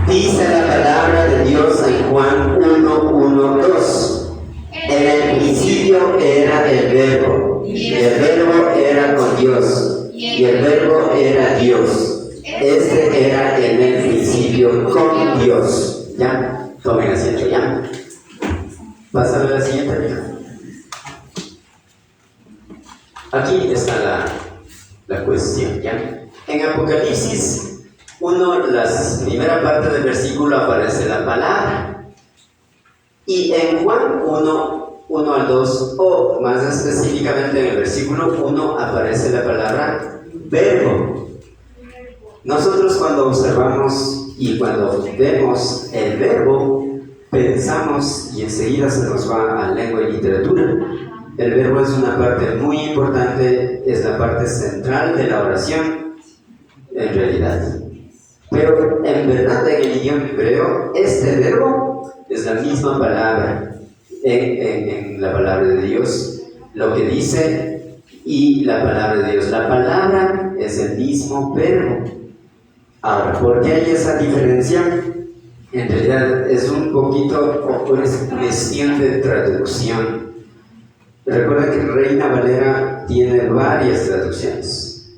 Dice la palabra de Dios en Juan 1:1, 2. En el principio era el Verbo, y el Verbo era con Dios, y el Verbo era Dios. Este era en el principio con Dios. ¿Ya? Tomen asiento, ¿ya? Pásale a la siguiente, mira. Aquí está la cuestión, ¿ya? En Apocalipsis 1, la primera parte del versículo aparece la palabra. Y en Juan 1 al 2, o más específicamente en el versículo 1, aparece la palabra verbo. Nosotros cuando observamos y cuando vemos el verbo, pensamos y enseguida se nos va a lengua y literatura. El verbo es una parte muy importante, es la parte central de la oración, en realidad. Pero en verdad en el idioma hebreo, este verbo es la misma palabra en la palabra de Dios. Lo que dice y la palabra de Dios. La palabra es el mismo verbo. Ahora, ¿por qué hay esa diferencia? En realidad es un poquito es cuestión de traducción. Recuerda que Reina Valera tiene varias traducciones.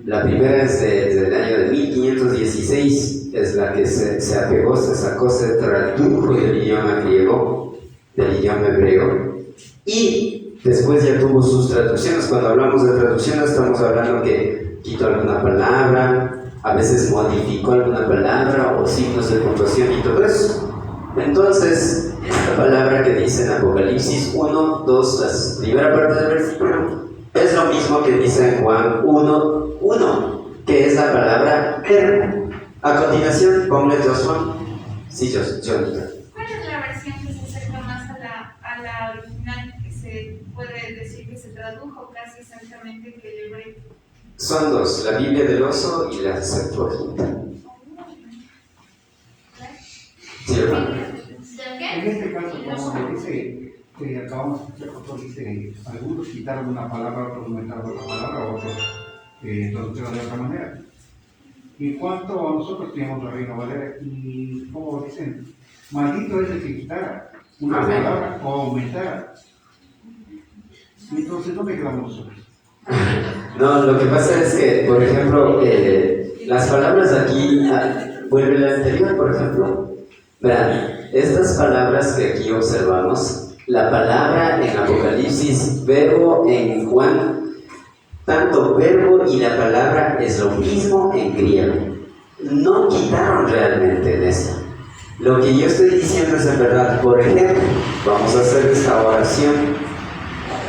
La primera es del año de 1516, es la que se apegó, se sacó, se tradujo del idioma griego, del idioma hebreo, y después ya tuvo sus traducciones. Cuando hablamos de traducciones estamos hablando que quitó alguna palabra, a veces modificó alguna palabra o signos de puntuación y todo eso. Entonces, esta palabra que dice en Apocalipsis 1, 2, la primera parte del versículo, es lo mismo que dice en Juan 1, 1, que es la palabra verbo. A continuación, ponle Joshua. Sí, Jonathan. ¿Cuál es la versión que se acerca más a la original, que se puede decir que se tradujo casi exactamente que el hebreo? Son dos, la Biblia del Oso y la Septuaginta. Sí, hermano. En este caso, como dice, acabamos de escuchar, dice, algunos quitaron una palabra, otros aumentaron la palabra, otros tradujeron de otra manera. Y en cuanto a nosotros tenemos la Reina Valera, y como dicen, maldito es el que quitara una palabra o aumentara. Entonces, ¿dónde quedamos nosotros? No, lo que pasa es que, por ejemplo, las palabras aquí, vuelve la anterior, por ejemplo. Vean, estas palabras que aquí observamos, la palabra en Apocalipsis, verbo en Juan, tanto verbo y la palabra es lo mismo en griego. No quitaron realmente en eso. Lo que yo estoy diciendo es en verdad. Por ejemplo, vamos a hacer esta oración.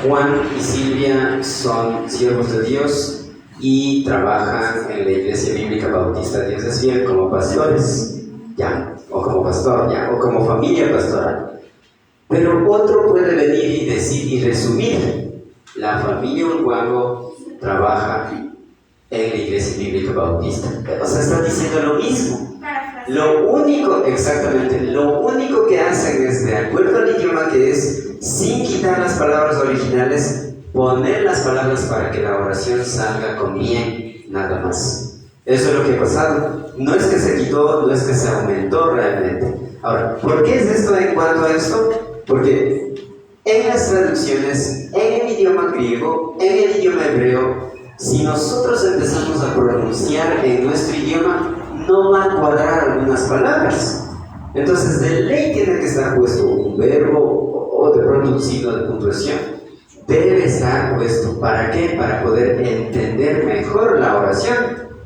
Juan y Silvia son siervos de Dios y trabajan en la Iglesia Bíblica Bautista Dios es Fiel como pastores, ya, o como pastor, ya, o como familia pastoral. Pero otro puede venir y decir y resumir: la familia Urguango trabaja en la Iglesia Bíblica Bautista. O sea, está diciendo lo mismo. Lo único, exactamente, lo único que hacen es, de acuerdo al idioma que es, sin quitar las palabras originales, poner las palabras para que la oración salga con bien, nada más. Eso es lo que ha pasado. No es que se quitó, no es que se aumentó realmente. Ahora, ¿por qué es esto en cuanto a esto? Porque en las traducciones, en el idioma griego, en el idioma hebreo, si nosotros empezamos a pronunciar en nuestro idioma, no va a cuadrar algunas palabras. Entonces, de ley tiene que estar puesto un verbo o de pronto un signo de puntuación. Debe estar puesto. ¿Para qué? Para poder entender mejor la oración.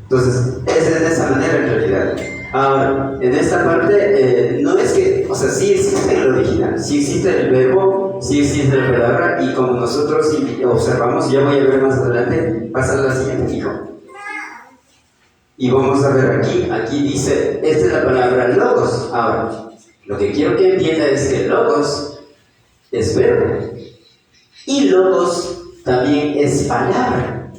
Entonces, es de esa manera en realidad. Ahora, en esta parte, no es que, o sea, sí existe el original, sí existe el verbo, sí existe la palabra, y como nosotros observamos, ya voy a ver más adelante, pasa a la siguiente, hijo. Y vamos a ver aquí dice, esta es la palabra logos. Ahora, lo que quiero que entienda es que logos es verbo. Y logos también es palabra.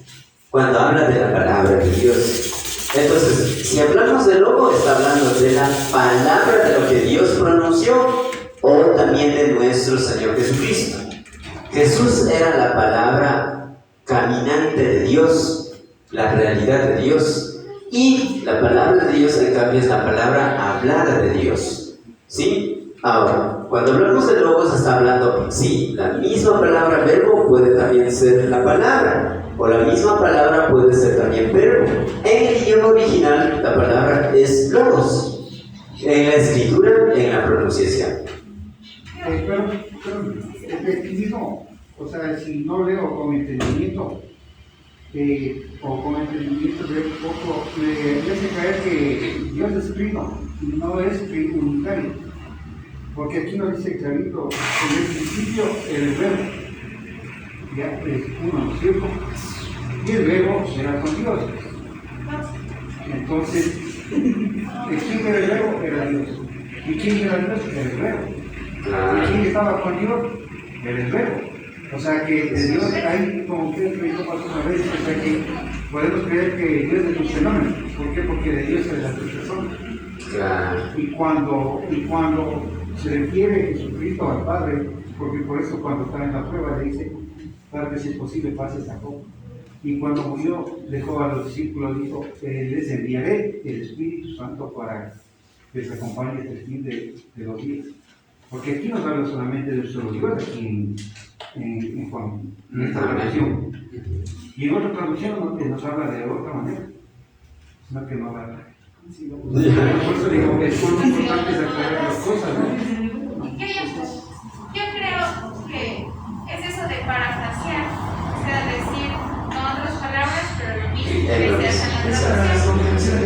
Cuando habla de la palabra de Dios. Entonces, si hablamos de logo, está hablando de la palabra de lo que Dios pronunció o también de nuestro Señor Jesucristo. Jesús era la palabra caminante de Dios, la realidad de Dios. Y la palabra de Dios, en cambio, es la palabra hablada de Dios. ¿Sí? Ahora, cuando hablamos de logos, está hablando, sí, la misma palabra verbo puede también ser la palabra, o la misma palabra puede ser también verbo. En el idioma original, la palabra es logos. En la escritura, en la pronunciación. Pero no, o sea, si no leo con entendimiento, o con entendimiento de poco, me hace caer que Dios es trino y no es unitario, porque aquí nos dice clarito, en el principio el verbo, ya es uno, ¿no es cierto? Y el verbo era con Dios. Entonces, ¿quién era el verbo? Era Dios. ¿Y quién era Dios? Era el verbo. ¿Y quién estaba con Dios? Era el verbo. O sea que de Dios hay, como ustedes me dijo una vez, o sea que podemos creer que Dios es un fenómeno. ¿Por qué? Porque de Dios es la persona. Claro. Y cuando se refiere Jesucristo al Padre, porque por eso cuando está en la prueba le dice, para que si es posible pase esta copa. Y cuando murió, dejó a los discípulos, dijo, les enviaré el Espíritu Santo para que les acompañe hasta el fin de los días. Porque aquí nos habla solamente de nuestro Dios, aquí en Juan, en esta traducción. Y en otra traducción nos habla de otra manera, no que no habla. Por eso digo, es muy importante aclarar las cosas, ¿no? Yo creo que es eso de parafrasear, o sea, decir con otras palabras, pero lo mismo que se hace en la traducción.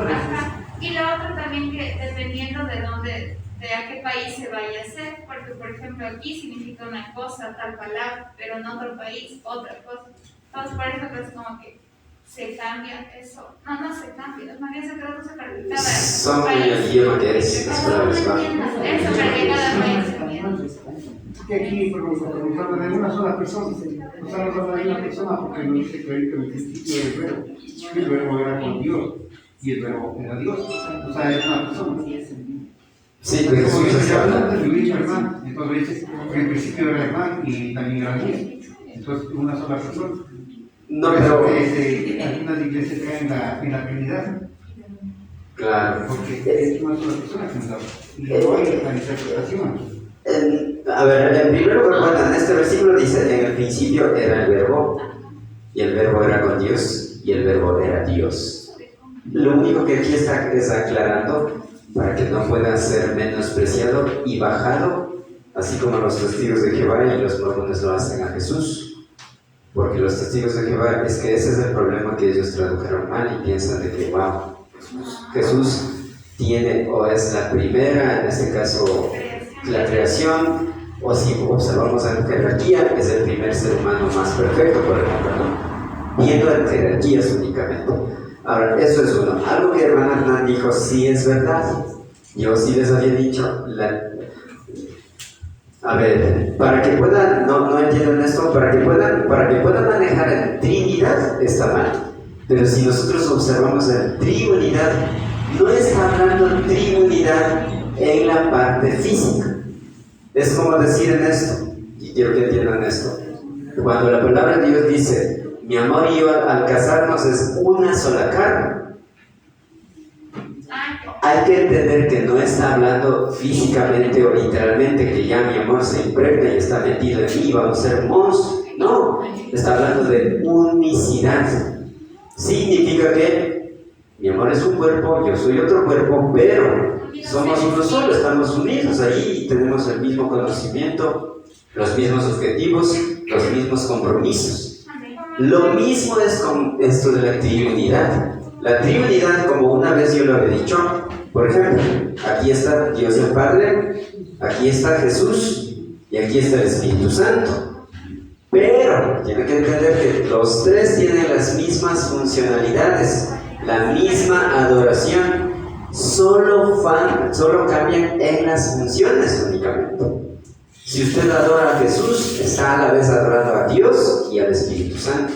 Ajá. Y lo otro también que dependiendo de dónde, de a qué país se vaya a hacer, porque por ejemplo aquí significa una cosa, tal palabra, pero en otro país otra cosa. Entonces por eso es como que se cambia eso. No se cambia, es más bien se traduce para que cada Son país. el idioma que es, las palabras, ¿va? Eso para que cada país entienda. Que aquí preguntamos de una sola persona, o sea, nos habla de una persona porque nos dice que en el principio el verbo era con Dios y el verbo era Dios, o sea, es una persona. Sí, pero Jesús está hablando. Entonces dice que en principio era hermano y también era Dios, entonces una sola persona. No, pero. Algunas iglesias caen en la Trinidad. Claro. Porque es una sola persona que nos habla. Y no hay la interpretación. A ver, en primer lugar, bueno, en este versículo dice, en el principio era el verbo, y el verbo era con Dios, y el verbo era Dios. Lo único que aquí está es aclarando para que no pueda ser menospreciado y bajado, así como los testigos de Jehová y los mormones lo hacen a Jesús. Porque los testigos de Jehová, es que ese es el problema, que ellos tradujeron mal y piensan de que, wow, Jesús tiene o es la primera, en este caso, la creación, o si observamos la jerarquía, es el primer ser humano más perfecto, por ejemplo, ¿no? Viendo en jerarquías únicamente. Ahora, eso es uno. Algo que hermana Hernán dijo, sí es verdad. Yo sí les había dicho, a ver, para que puedan, no entienden esto, para que puedan manejar en Trinidad está mal. Pero si nosotros observamos en triunidad, no está hablando de triunidad en la parte física. Es como decir en esto, y quiero que entiendan esto, cuando la palabra de Dios dice, mi amor y yo al casarnos es una sola carne, hay que entender que no está hablando físicamente o literalmente que ya mi amor se impregna y está metido en mí y vamos a ser monstruos. No, está hablando de unicidad. Significa que mi amor es un cuerpo, yo soy otro cuerpo, pero somos uno solo, estamos unidos ahí y tenemos el mismo conocimiento, los mismos objetivos, los mismos compromisos. Lo mismo es con esto de la triunidad. La triunidad, como una vez yo lo había dicho, por ejemplo, aquí está Dios el Padre, aquí está Jesús y aquí está el Espíritu Santo. Pero tienen que entender que los tres tienen las mismas funcionalidades, la misma adoración, solo cambian en las funciones únicamente. Si usted adora a Jesús, está a la vez adorando a Dios y al Espíritu Santo.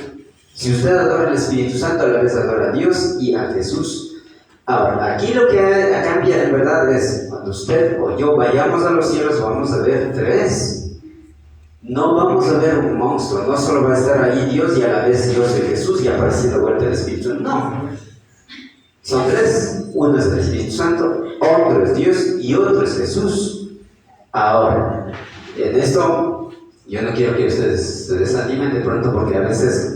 Si usted adora al Espíritu Santo, a la vez adora a Dios y a Jesús. Ahora, aquí lo que cambia en verdad es cuando usted o yo vayamos a los cielos, vamos a ver tres. No vamos a ver un monstruo, no solo va a estar ahí Dios y a la vez Dios y Jesús y apareciendo vuelta el Espíritu. No. Son tres. Uno es el Espíritu Santo, otro es Dios y otro es Jesús. Ahora, en esto yo no quiero que ustedes se desanimen de pronto porque a veces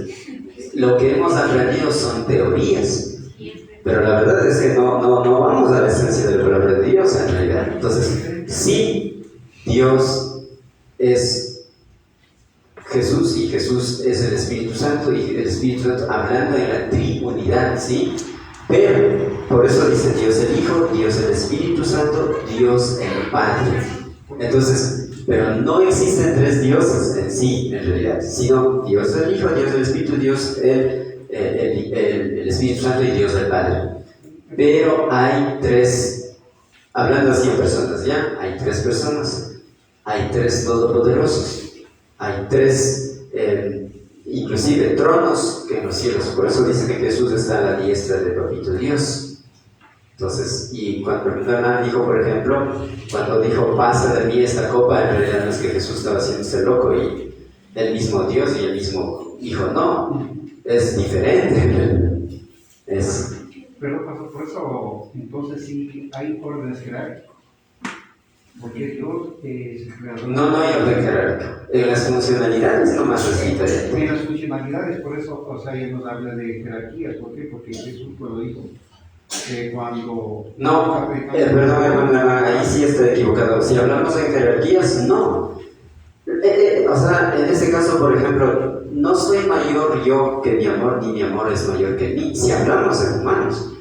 lo que hemos aprendido son teorías. Pero la verdad es que no vamos a la esencia de la palabra de Dios en realidad. Entonces, sí, Dios es Jesús y Jesús es el Espíritu Santo y el Espíritu Santo hablando en la triunidad, ¿sí? Pero, por eso dice Dios el Hijo, Dios el Espíritu Santo, Dios el Padre. Entonces, pero no existen tres dioses en sí, en realidad, sino Dios el Hijo, Dios el Espíritu, Dios el Espíritu Santo y Dios el Padre. Pero hay tres, hablando así en personas, ¿ya? Hay tres personas, hay tres todopoderosos, hay tres, inclusive tronos que en los cielos. Por eso dice que Jesús está a la diestra de Papito Dios. Entonces, y cuando Hernán dijo, por ejemplo, cuando dijo, pasa de mí esta copa, en realidad no es que Jesús estaba haciéndose loco el mismo Dios y el mismo Hijo, no, es diferente. Pero por eso, entonces sí hay órdenes jerárquicas. Porque Dios es el creador. No hay orden jerárquico. En las funcionalidades nomás es diferente. En las funcionalidades, por eso, o sea, él nos habla de jerarquías. ¿Por qué? Porque Jesús lo dijo. Cuando... No, perdón, hermana, ahí sí estoy equivocado. Si hablamos de jerarquías, no. O sea, en este caso, por ejemplo, no soy mayor yo que mi amor, ni mi amor es mayor que mí. Si hablamos de humanos,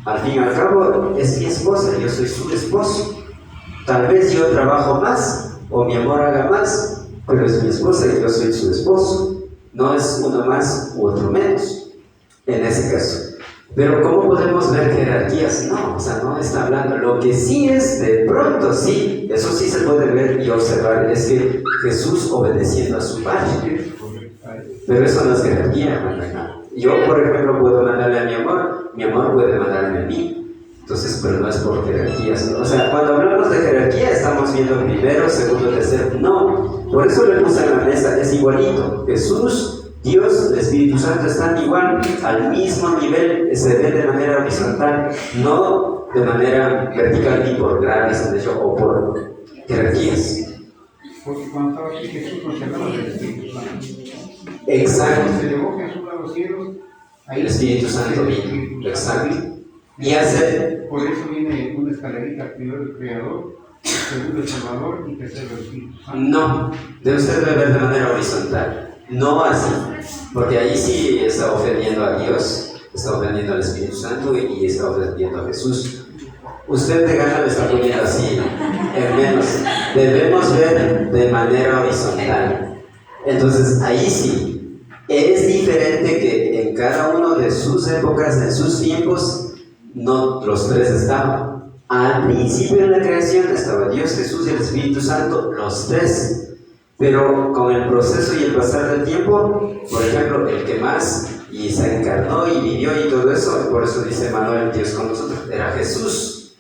al fin y al cabo es mi esposa, yo soy su esposo. Tal vez yo trabajo más o mi amor haga más, pero es mi esposa y yo soy su esposo. No es uno más u otro menos, en ese caso. Pero ¿cómo podemos ver jerarquías? No, o sea, no está hablando. Lo que sí es, de pronto sí, eso sí se puede ver y observar, es que Jesús obedeciendo a su Padre. Pero eso no es jerarquía, hermano. Yo, por ejemplo, puedo mandarle a mi amor puede mandarme a mí. Entonces, pero no es por jerarquías, ¿no? O sea, cuando hablamos de jerarquía estamos viendo primero, segundo, tercero. No, por eso le puse en la mesa, es igualito. Jesús, Dios, el Espíritu Santo están igual, al mismo nivel, se ve de manera horizontal, no de manera vertical ni por grados, de hecho, o por jerarquías. Porque cuando estaba aquí Jesús nos hablaba del Espíritu Santo. Exacto. Cuando se llevó Jesús a los cielos, ahí El Espíritu Santo vino, exacto. Y hace... Por eso viene una escalerita, primero el Creador, segundo el Salvador y tercero el Espíritu Santo. No, de usted debe ver de manera horizontal, no así, porque ahí sí está ofendiendo a Dios, está ofendiendo al Espíritu Santo y está ofendiendo a Jesús. Usted de gana le está poniendo así, en menos. Debemos ver de manera horizontal. Entonces, ahí sí, es diferente que en cada uno de sus épocas, en sus tiempos, no los tres estaban. Al principio de la creación estaba Dios, Jesús y el Espíritu Santo, los tres. Pero con el proceso y el pasar del tiempo, por ejemplo, el que más y se encarnó y vivió y todo eso, por eso dice Manuel, Dios con nosotros, era Jesús.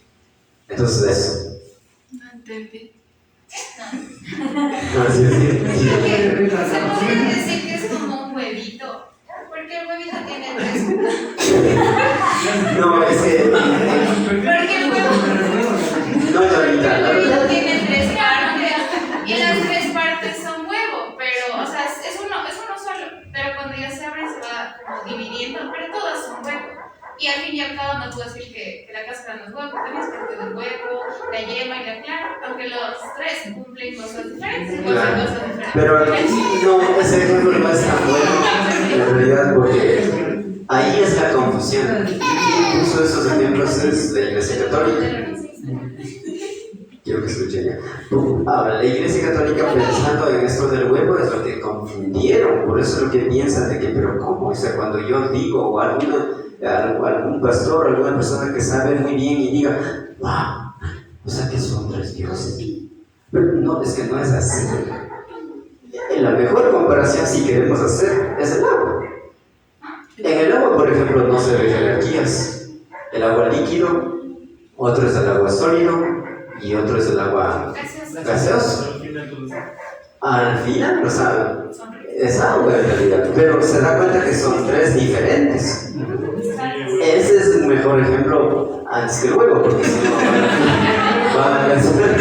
Entonces eso. No entendí. Así es. Se podría decir que es como un huevito, porque el huevito tiene tres. No, es que... Porque el huevo, No, Lolita, la el huevito verdad... tiene tres partes y las tres partes son huevo, pero, o sea, es uno solo, pero cuando ya se abre se va como dividiendo, pero todas son huevo. Y al fin y al cabo no puedo decir que la cáscara no es huevo, también es parte del huevo, la yema y la clara, aunque los tres cumplen cosas diferentes, Claro. cosas diferentes. Pero aquí no, ese ejemplo no es tan bueno en realidad porque ahí es la confusión. Quien puso esos ejemplos es la Iglesia Católica. Quiero que escuchen ya. Ahora, la Iglesia Católica pensando en esto del huevo es lo que confundieron, por eso es lo que piensan de que, pero ¿cómo? O sea, cuando yo digo o algún pastor, alguna persona que sabe muy bien y diga, wow, o sea que son tres dioses. Pero no, es que no es así. La mejor comparación, si queremos hacer, es el agua. En el agua, por ejemplo, no se ve jerarquías. El agua líquido, otro es el agua sólido y otro es el agua gaseoso. Al final, o sea, es agua en realidad, pero se da cuenta que son tres diferentes. Ese es un mejor ejemplo antes que el huevo, porque si no, va a pensar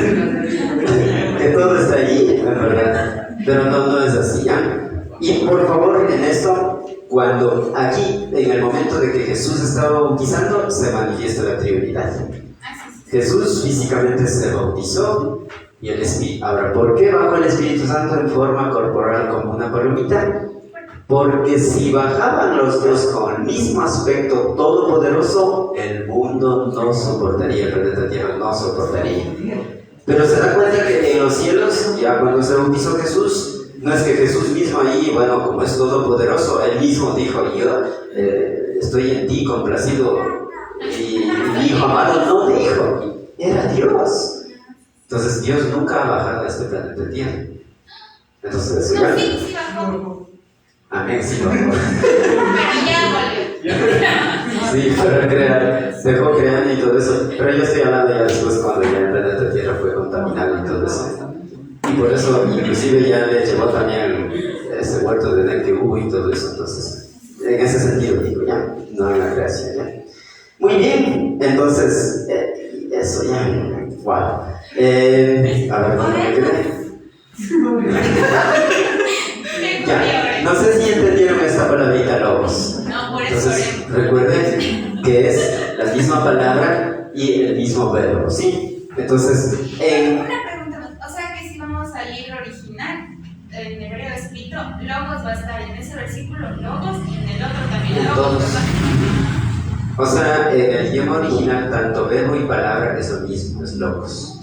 que todo está allí, en verdad. Pero no es así, ¿ya? Y por favor, en esto, cuando aquí, en el momento de que Jesús estaba bautizando, se manifiesta la Trinidad. Jesús físicamente se bautizó y el Espíritu. Ahora, ¿por qué bajó el Espíritu Santo en forma corporal como una palomita? Porque si bajaban los dos con el mismo aspecto todopoderoso, el mundo no soportaría, el planeta Tierra no soportaría. Pero se da cuenta que en los cielos, ya cuando se bautizó Jesús, no es que Jesús mismo ahí, bueno, como es todopoderoso, él mismo dijo, yo estoy en ti complacido, y mi hijo amado no dijo, era Dios. Entonces Dios nunca ha bajado a este planeta Tierra. Entonces, No, sí bajó. amén, sí bajó. Pero ya volvió. Sí, para crear, dejó creando y todo eso. Pero yo estoy hablando ya después cuando ya el planeta Tierra fue contaminado y todo eso. Y Por eso, inclusive ya le llevó también ese huerto de Edén que hubo y todo eso. Entonces, en ese sentido digo, ya, no en la creación, ya. Muy bien, entonces, eso ya, wow. A ver, ¿dónde me quedé? Ya, no sé si entendieron esta palabrita logos. No, por eso. Entonces, recuerden que es la misma palabra y el mismo verbo, ¿sí? Entonces, Una pregunta, o sea que si vamos al libro original, en hebreo escrito, logos va a estar en ese versículo, logos, y en el otro también en logos, todos. ¿verdad? O sea, en el idioma original, tanto verbo y palabra es lo mismo, es logos.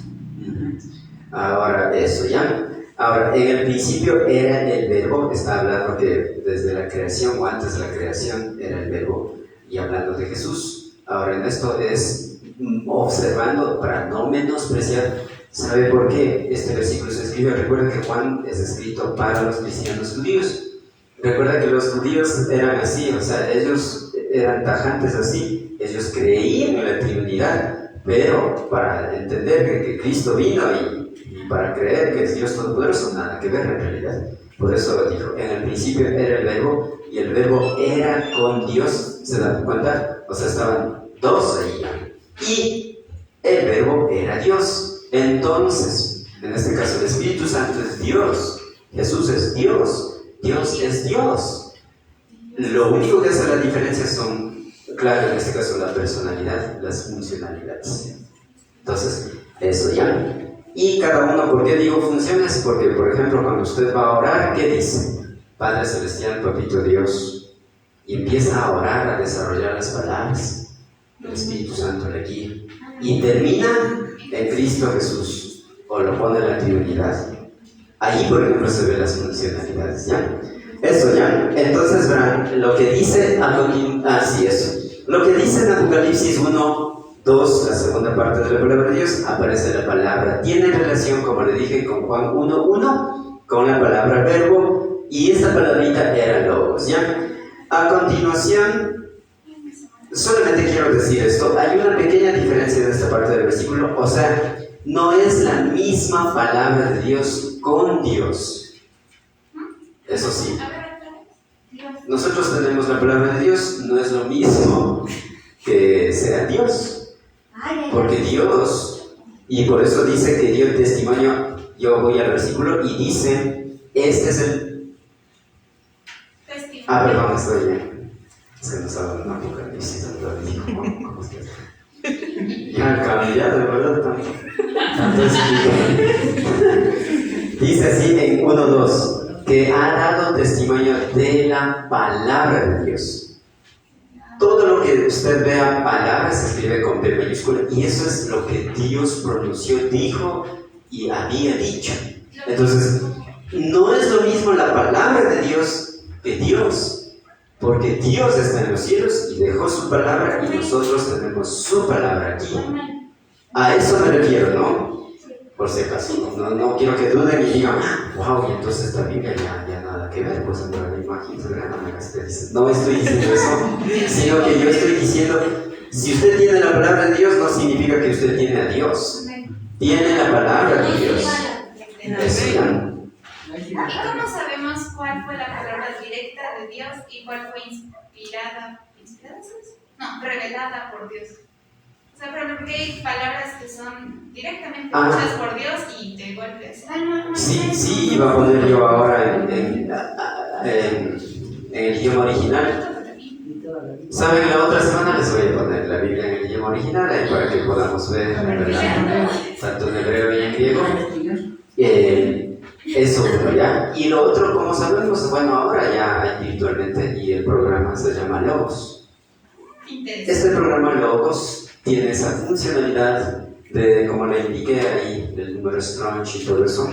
Ahora, eso ya. Ahora, en el principio era el verbo, está hablando que desde la creación o antes de la creación era el verbo, y hablando de Jesús. Ahora, en esto es observando para no menospreciar. ¿Sabe por qué este versículo se escribe? Recuerda que Juan es escrito para los cristianos judíos. Recuerda que los judíos eran así, o sea, ellos eran tajantes así, ellos creían en la Trinidad, pero para entender que Cristo vino y para creer que es Dios Todopoderoso, nada que ver en realidad. Por eso dijo, en el principio era el verbo, y el verbo era con Dios, ¿se dan cuenta? O sea, estaban dos ahí, y el verbo era Dios. Entonces, en este caso, el Espíritu Santo es Dios, Jesús es Dios, Dios es Dios. Lo único que hace la diferencia son, claro, en este caso, la personalidad, las funcionalidades. Entonces, eso ya. Y cada uno, ¿por qué digo funciones? Porque, por ejemplo, cuando usted va a orar, ¿qué dice? Padre Celestial, Papito Dios, y empieza a orar, a desarrollar las palabras, el Espíritu Santo le guía, y termina en Cristo Jesús, o lo pone en la Trinidad. Ahí, por ejemplo, se ven las funcionalidades, ¿ya? Eso, ¿ya? Entonces, verán, lo que dice, sí, eso. Lo que dice en Apocalipsis 1:2, la segunda parte de la palabra de Dios, aparece la palabra. Tiene relación, como le dije, con Juan 1:1, con la palabra verbo, y esta palabrita era logos, ¿ya? A continuación, solamente quiero decir esto, hay una pequeña diferencia en esta parte del versículo, o sea, no es la misma palabra de Dios con Dios. Eso sí. Nosotros tenemos la palabra de Dios, no es lo mismo que sea Dios. Porque Dios, y por eso dice que dio el testimonio, yo voy al versículo y dice, este es el... perdón, estoy bien. Es que nos habla en Apocalipsis, no dijo, ¿cómo es que? Ya han cambiado, de verdad, tanto dice así en 1:2, que ha dado testimonio de la palabra de Dios. Todo lo que usted vea palabra se escribe con P mayúscula, y eso es lo que Dios pronunció, dijo y había dicho. Entonces, no es lo mismo la palabra de Dios que Dios, porque Dios está en los cielos y dejó su palabra, y nosotros tenemos su palabra aquí. A eso me refiero, ¿no? Por si acaso, no quiero que duden y digan, wow, y entonces esta Biblia ya nada que ver, pues entre la imagen, no estoy diciendo eso, sino que yo estoy diciendo, si usted tiene la palabra de Dios, no significa que usted tiene a Dios, tiene la palabra de Dios. Eso ya. ¿Y cómo sabemos cuál fue la palabra directa de Dios y cuál fue inspirada? No, revelada por Dios. O sea, pero porque hay palabras que son directamente hechas por Dios y de golpe. Sí, iba a poner yo ahora en el idioma original. ¿Saben? La otra semana les voy a poner la Biblia en el idioma original ahí para que podamos ver, ¿verdad? Tanto en hebreo y en griego. Eso, ¿ya? Y lo otro, como sabemos, bueno, ahora ya virtualmente, y el programa se llama Logos. Este programa Logos tiene esa funcionalidad de, como le indiqué ahí, el número Strong y todo eso,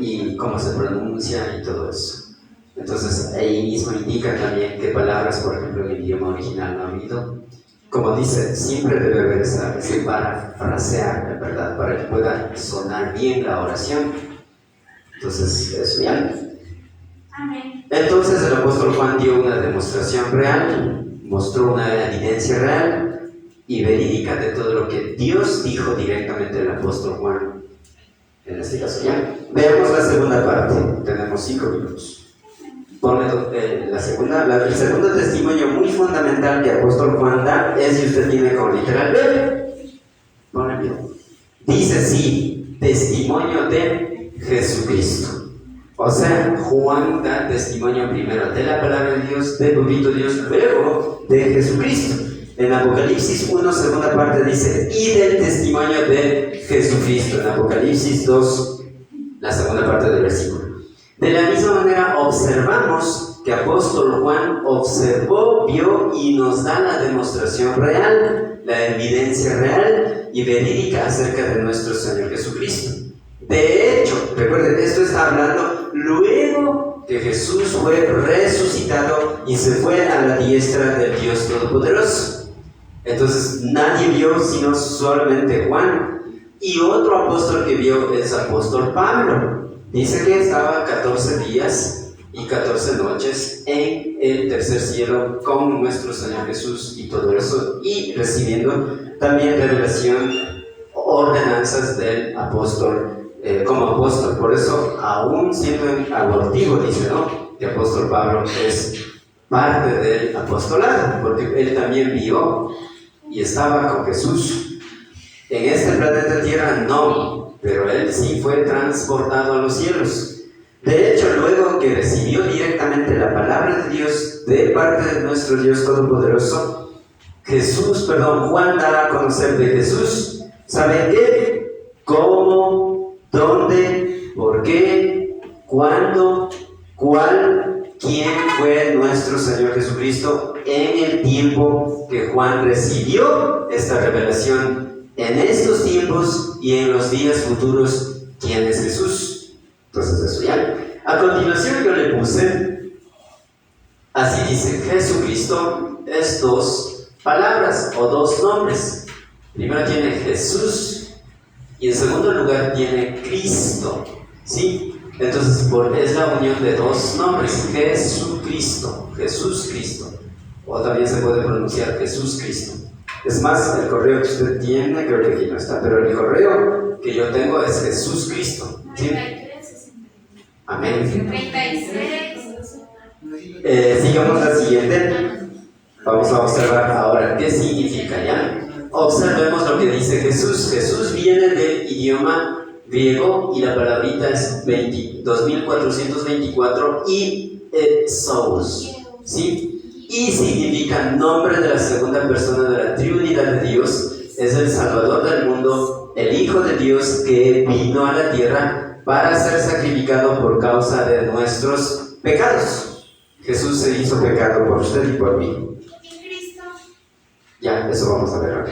y cómo se pronuncia y todo eso. Entonces, ahí mismo indica también qué palabras, por ejemplo, en el idioma original no ha habido. Como dice, siempre debe haber ese parafrasear, ¿verdad? Para que pueda sonar bien la oración. Entonces, eso ya. Amén. Entonces, el apóstol Juan dio una demostración real, mostró una evidencia real y verídica de todo lo que Dios dijo directamente al apóstol Juan. en este caso. Ya, veamos la segunda parte, tenemos 5 minutos. Ponle el segundo testimonio muy fundamental que el apóstol Juan da es, si usted tiene como literal, ponle bien. Dice sí, testimonio de Jesucristo. O sea, Juan da testimonio primero de la palabra de Dios, de Bendito Dios, luego de Jesucristo. En Apocalipsis 1, segunda parte dice, y del testimonio de Jesucristo. En Apocalipsis 2, la segunda parte del versículo. De la misma manera observamos que apóstol Juan observó, vio y nos da la demostración real, la evidencia real y verídica acerca de nuestro Señor Jesucristo. De hecho, recuerden, esto está hablando luego que Jesús fue resucitado y se fue a la diestra del Dios Todopoderoso. Entonces nadie vio sino solamente Juan. Y otro apóstol que vio es apóstol Pablo. Dice que estaba 14 días y 14 noches en el tercer cielo con nuestro Señor Jesús y todo eso, y recibiendo también revelación, ordenanzas del apóstol, como apóstol. Por eso, aún siendo abortivo, dice, ¿no?, que apóstol Pablo es parte del apostolado, porque él también vio y estaba con Jesús. En este planeta Tierra no, pero él sí fue transportado a los cielos. De hecho, luego que recibió directamente la palabra de Dios de parte de nuestro Dios Todopoderoso, Juan da a conocer de Jesús. ¿Saben qué? ¿Cómo? ¿Dónde? ¿Por qué? ¿Cuándo? ¿Cuál? ¿Quién fue nuestro Señor Jesucristo en el tiempo que Juan recibió esta revelación? En estos tiempos y en los días futuros, ¿quién es Jesús? Entonces eso ya. A continuación yo le puse, así dice, Jesucristo es 2 palabras o 2 nombres. Primero tiene Jesús y en segundo lugar tiene Cristo, ¿sí? Entonces es la unión de 2 nombres, Jesucristo, Jesús Cristo, o también se puede pronunciar Jesús Cristo. Es más, el correo que usted tiene, creo que aquí no está, pero el correo que yo tengo es Jesús Cristo, ¿sí? 93, Amén. 36. Sigamos la siguiente. Vamos a observar ahora qué significa, ¿ya? Observemos lo que dice Jesús. Jesús viene del idioma griego y la palabrita es 2424 y Zoos, ¿sí? Y significa nombre de la segunda persona de la Trinidad de Dios. Es el Salvador del mundo, el Hijo de Dios que vino a la tierra para ser sacrificado por causa de nuestros pecados. Jesús se hizo pecado por usted y por mí. ¿Y Cristo? Ya, eso vamos a ver ahora.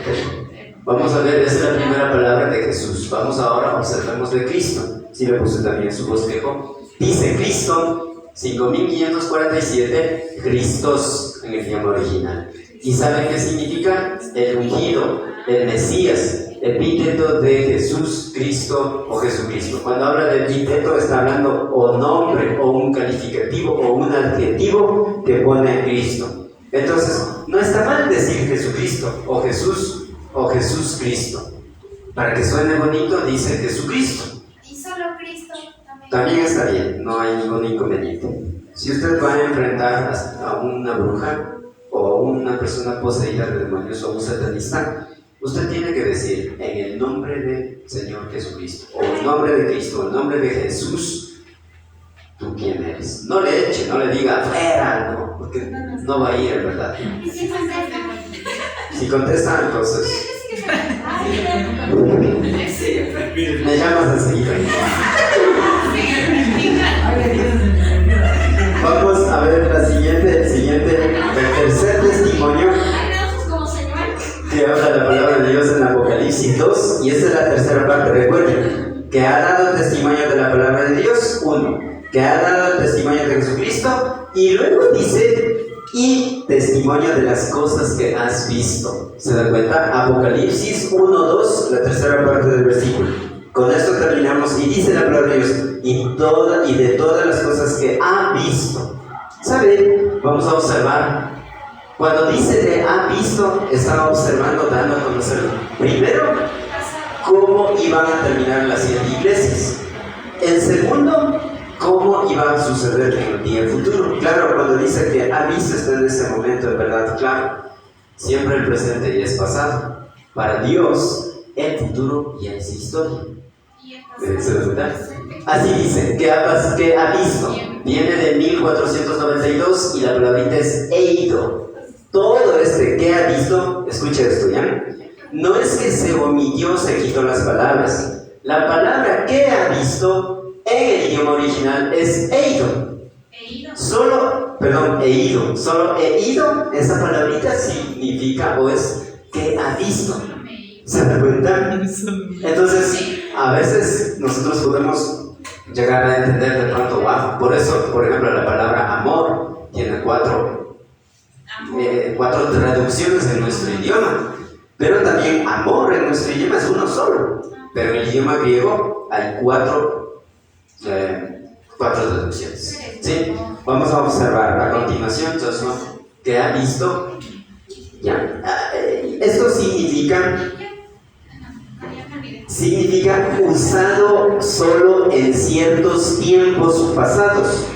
Vamos a ver, esa es la primera palabra de Jesús. Vamos ahora, observemos de Cristo. Si le puse también su bosquejo. Dice Cristo, 5547, Christos en el idioma original. ¿Y saben qué significa? El ungido, el Mesías, epíteto de Jesús, Cristo o Jesucristo. Cuando habla de epíteto está hablando o nombre o un calificativo o un adjetivo que pone a Cristo. Entonces, no está mal decir Jesucristo o Jesús Cristo. Para que suene bonito, dice Jesucristo. ¿Y solo Cristo también? También está bien, no hay ningún inconveniente. Si usted va a enfrentar a una bruja o a una persona poseída de demonios o un satanista, usted tiene que decir en el nombre del Señor Jesucristo, o en nombre de Cristo, o en nombre de Jesús, ¿tú quién eres? No le eche, no le diga fuera, no, porque no va a ir, ¿verdad? ¿Y si contesta? Si contesta, entonces me llamas a seguir. Vamos a ver el tercer testimonio que habla la palabra de Dios en Apocalipsis 2, y esta es la tercera parte. Recuerden que ha dado testimonio de la palabra de Dios, 1, que ha dado testimonio de Jesucristo, y luego dice, y testimonio de las cosas que has visto. ¿Se dan cuenta? Apocalipsis 1, 2, la tercera parte del versículo. Con esto terminamos, y dice la palabra de Dios, y de todas las cosas que ha visto. ¿Saben? Vamos a observar. Cuando dice que ha visto, está observando, dando a conocer. Primero, cómo iban a terminar las 7 iglesias. El segundo, cómo iba a suceder en el día futuro. Claro, cuando dice que ha visto está en ese momento, en verdad, claro. Siempre el presente ya es pasado. Para Dios, el futuro ya es historia. Así dice, que ha visto. Viene de 1492 y la palabrita es eido. Todo que ha visto, escucha esto, ¿ya? No es que se omitió, se quitó las palabras. La palabra que ha visto en el idioma original es eido. Solo eido, esa palabrita significa o es que ha visto. ¿Se dan cuenta? Entonces, a veces nosotros podemos llegar a entender de pronto, wow. Por eso, por ejemplo, la palabra amor tiene 4 traducciones en nuestro idioma. Pero también amor en nuestro idioma es uno solo. Pero en el idioma griego hay 4 traducciones. ¿Sí? Vamos a observar a continuación, Joshua, que ha visto. Ya. Esto significa usado solo en ciertos tiempos pasados.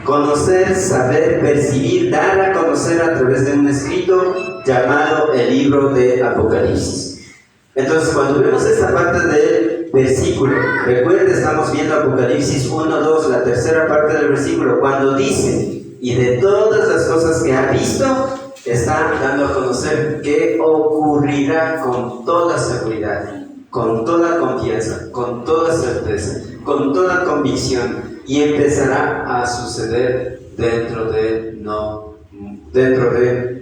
Conocer, saber, percibir, dar a conocer a través de un escrito llamado el libro de Apocalipsis. Entonces, cuando vemos esta parte del versículo, recuerden, estamos viendo Apocalipsis 1:2, la tercera parte del versículo, cuando dice, y de todas las cosas que ha visto, está dando a conocer que ocurrirá con toda seguridad, con toda confianza, con toda certeza, con toda convicción, y empezará a suceder dentro de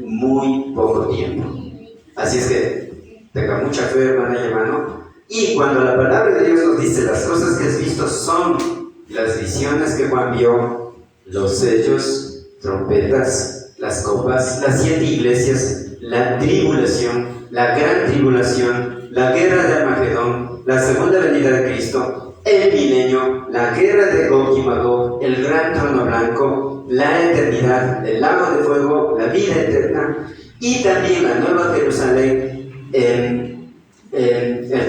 muy poco tiempo. Así es que tenga mucha fe, hermana y hermano. Y cuando la palabra de Dios nos dice las cosas que has visto son las visiones que Juan vio, los sellos, trompetas, las copas, las 7 iglesias, la tribulación, la gran tribulación, la guerra de Armagedón, la segunda venida de Cristo, el milenio, la guerra de Gog y Magog, el gran trono blanco, la eternidad, el lago de fuego, la vida eterna, y también la nueva Jerusalén, el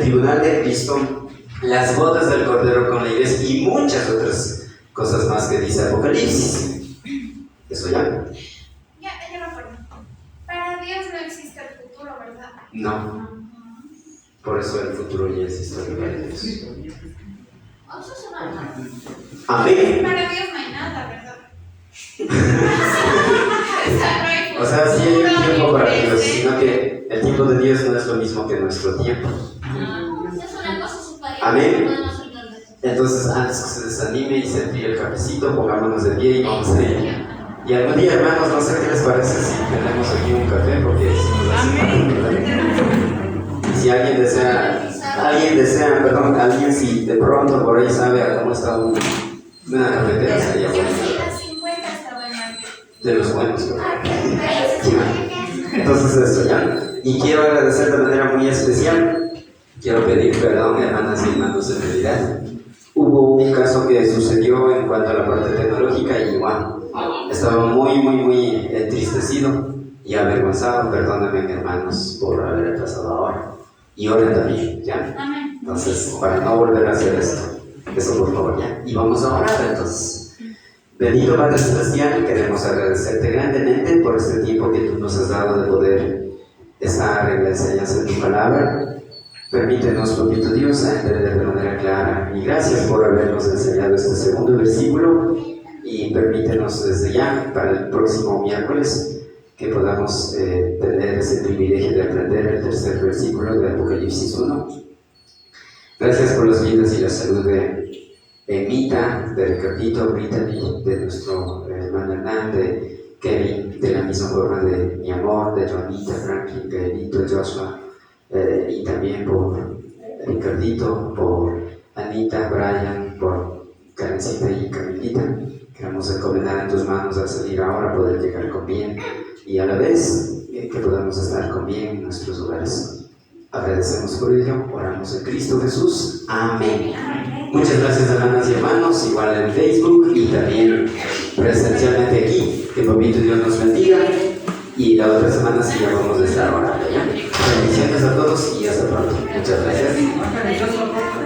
tribunal de Cristo, las bodas del Cordero con la iglesia y muchas otras cosas más que dice Apocalipsis. ¿Eso ya? Ya me acuerdo. Para Dios no existe el futuro, ¿verdad? No. Por eso el futuro ya es historia de Dios. Eso es una mala. Amén. Para Dios no hay nada, ¿verdad? O sea, sí hay un tiempo para Dios, sino que el tiempo de Dios no es lo mismo que nuestro tiempo. Es una cosa superior. Amén. Entonces, antes que se desanime y se enfríe el cafecito, pongámonos de pie y vamos a ir. Y algún día, hermanos, no sé qué les parece si tenemos aquí un café, porque si nos hace. Y si alguien desea, si de pronto por ahí sabe a cómo está una cafetera, sería bueno. De los buenos, ¿no? Entonces, eso ya. Y quiero agradecer de manera muy especial. Quiero pedir perdón, hermanas y hermanos de realidad. Hubo un caso que sucedió en cuanto a la parte tecnológica y bueno, estaba muy entristecido y avergonzado. Perdónenme, hermanos, por haber atrasado ahora. Y oren también, ¿ya? Entonces, para no volver a hacer esto, eso por favor, ¿ya? Y vamos a orar entonces. Bendito Padre Celestial, queremos agradecerte grandemente por este tiempo que tú nos has dado de poder estar en la enseñanza de tu palabra. Permítenos, papito Dios, a entender de manera clara. Y gracias por habernos enseñado este segundo versículo. Y permítenos desde ya, para el próximo miércoles, que podamos tener ese privilegio de aprender el tercer versículo de Apocalipsis 1. Gracias por las vidas y la salud de Emita, de Ricardito, Brittany, de nuestro hermano Hernán, de Kevin, de la misma forma de mi amor, de Joanita, Franklin, Gaelito, Joshua, y también por Ricardito, por Anita, Brian, por Karencita y Camilita. Queremos encomendar en tus manos al salir ahora, poder llegar con bien y a la vez que podamos estar con bien en nuestros hogares. Agradecemos por ello, oramos en Cristo Jesús. Amén. Muchas gracias, hermanas y hermanos, igual en Facebook y también presencialmente aquí. Que papito Dios nos bendiga y la otra semana sí ya vamos a estar orando, ¿ya? bendiciones a todos y hasta pronto. Muchas gracias. Ándale, Dios lo ponga.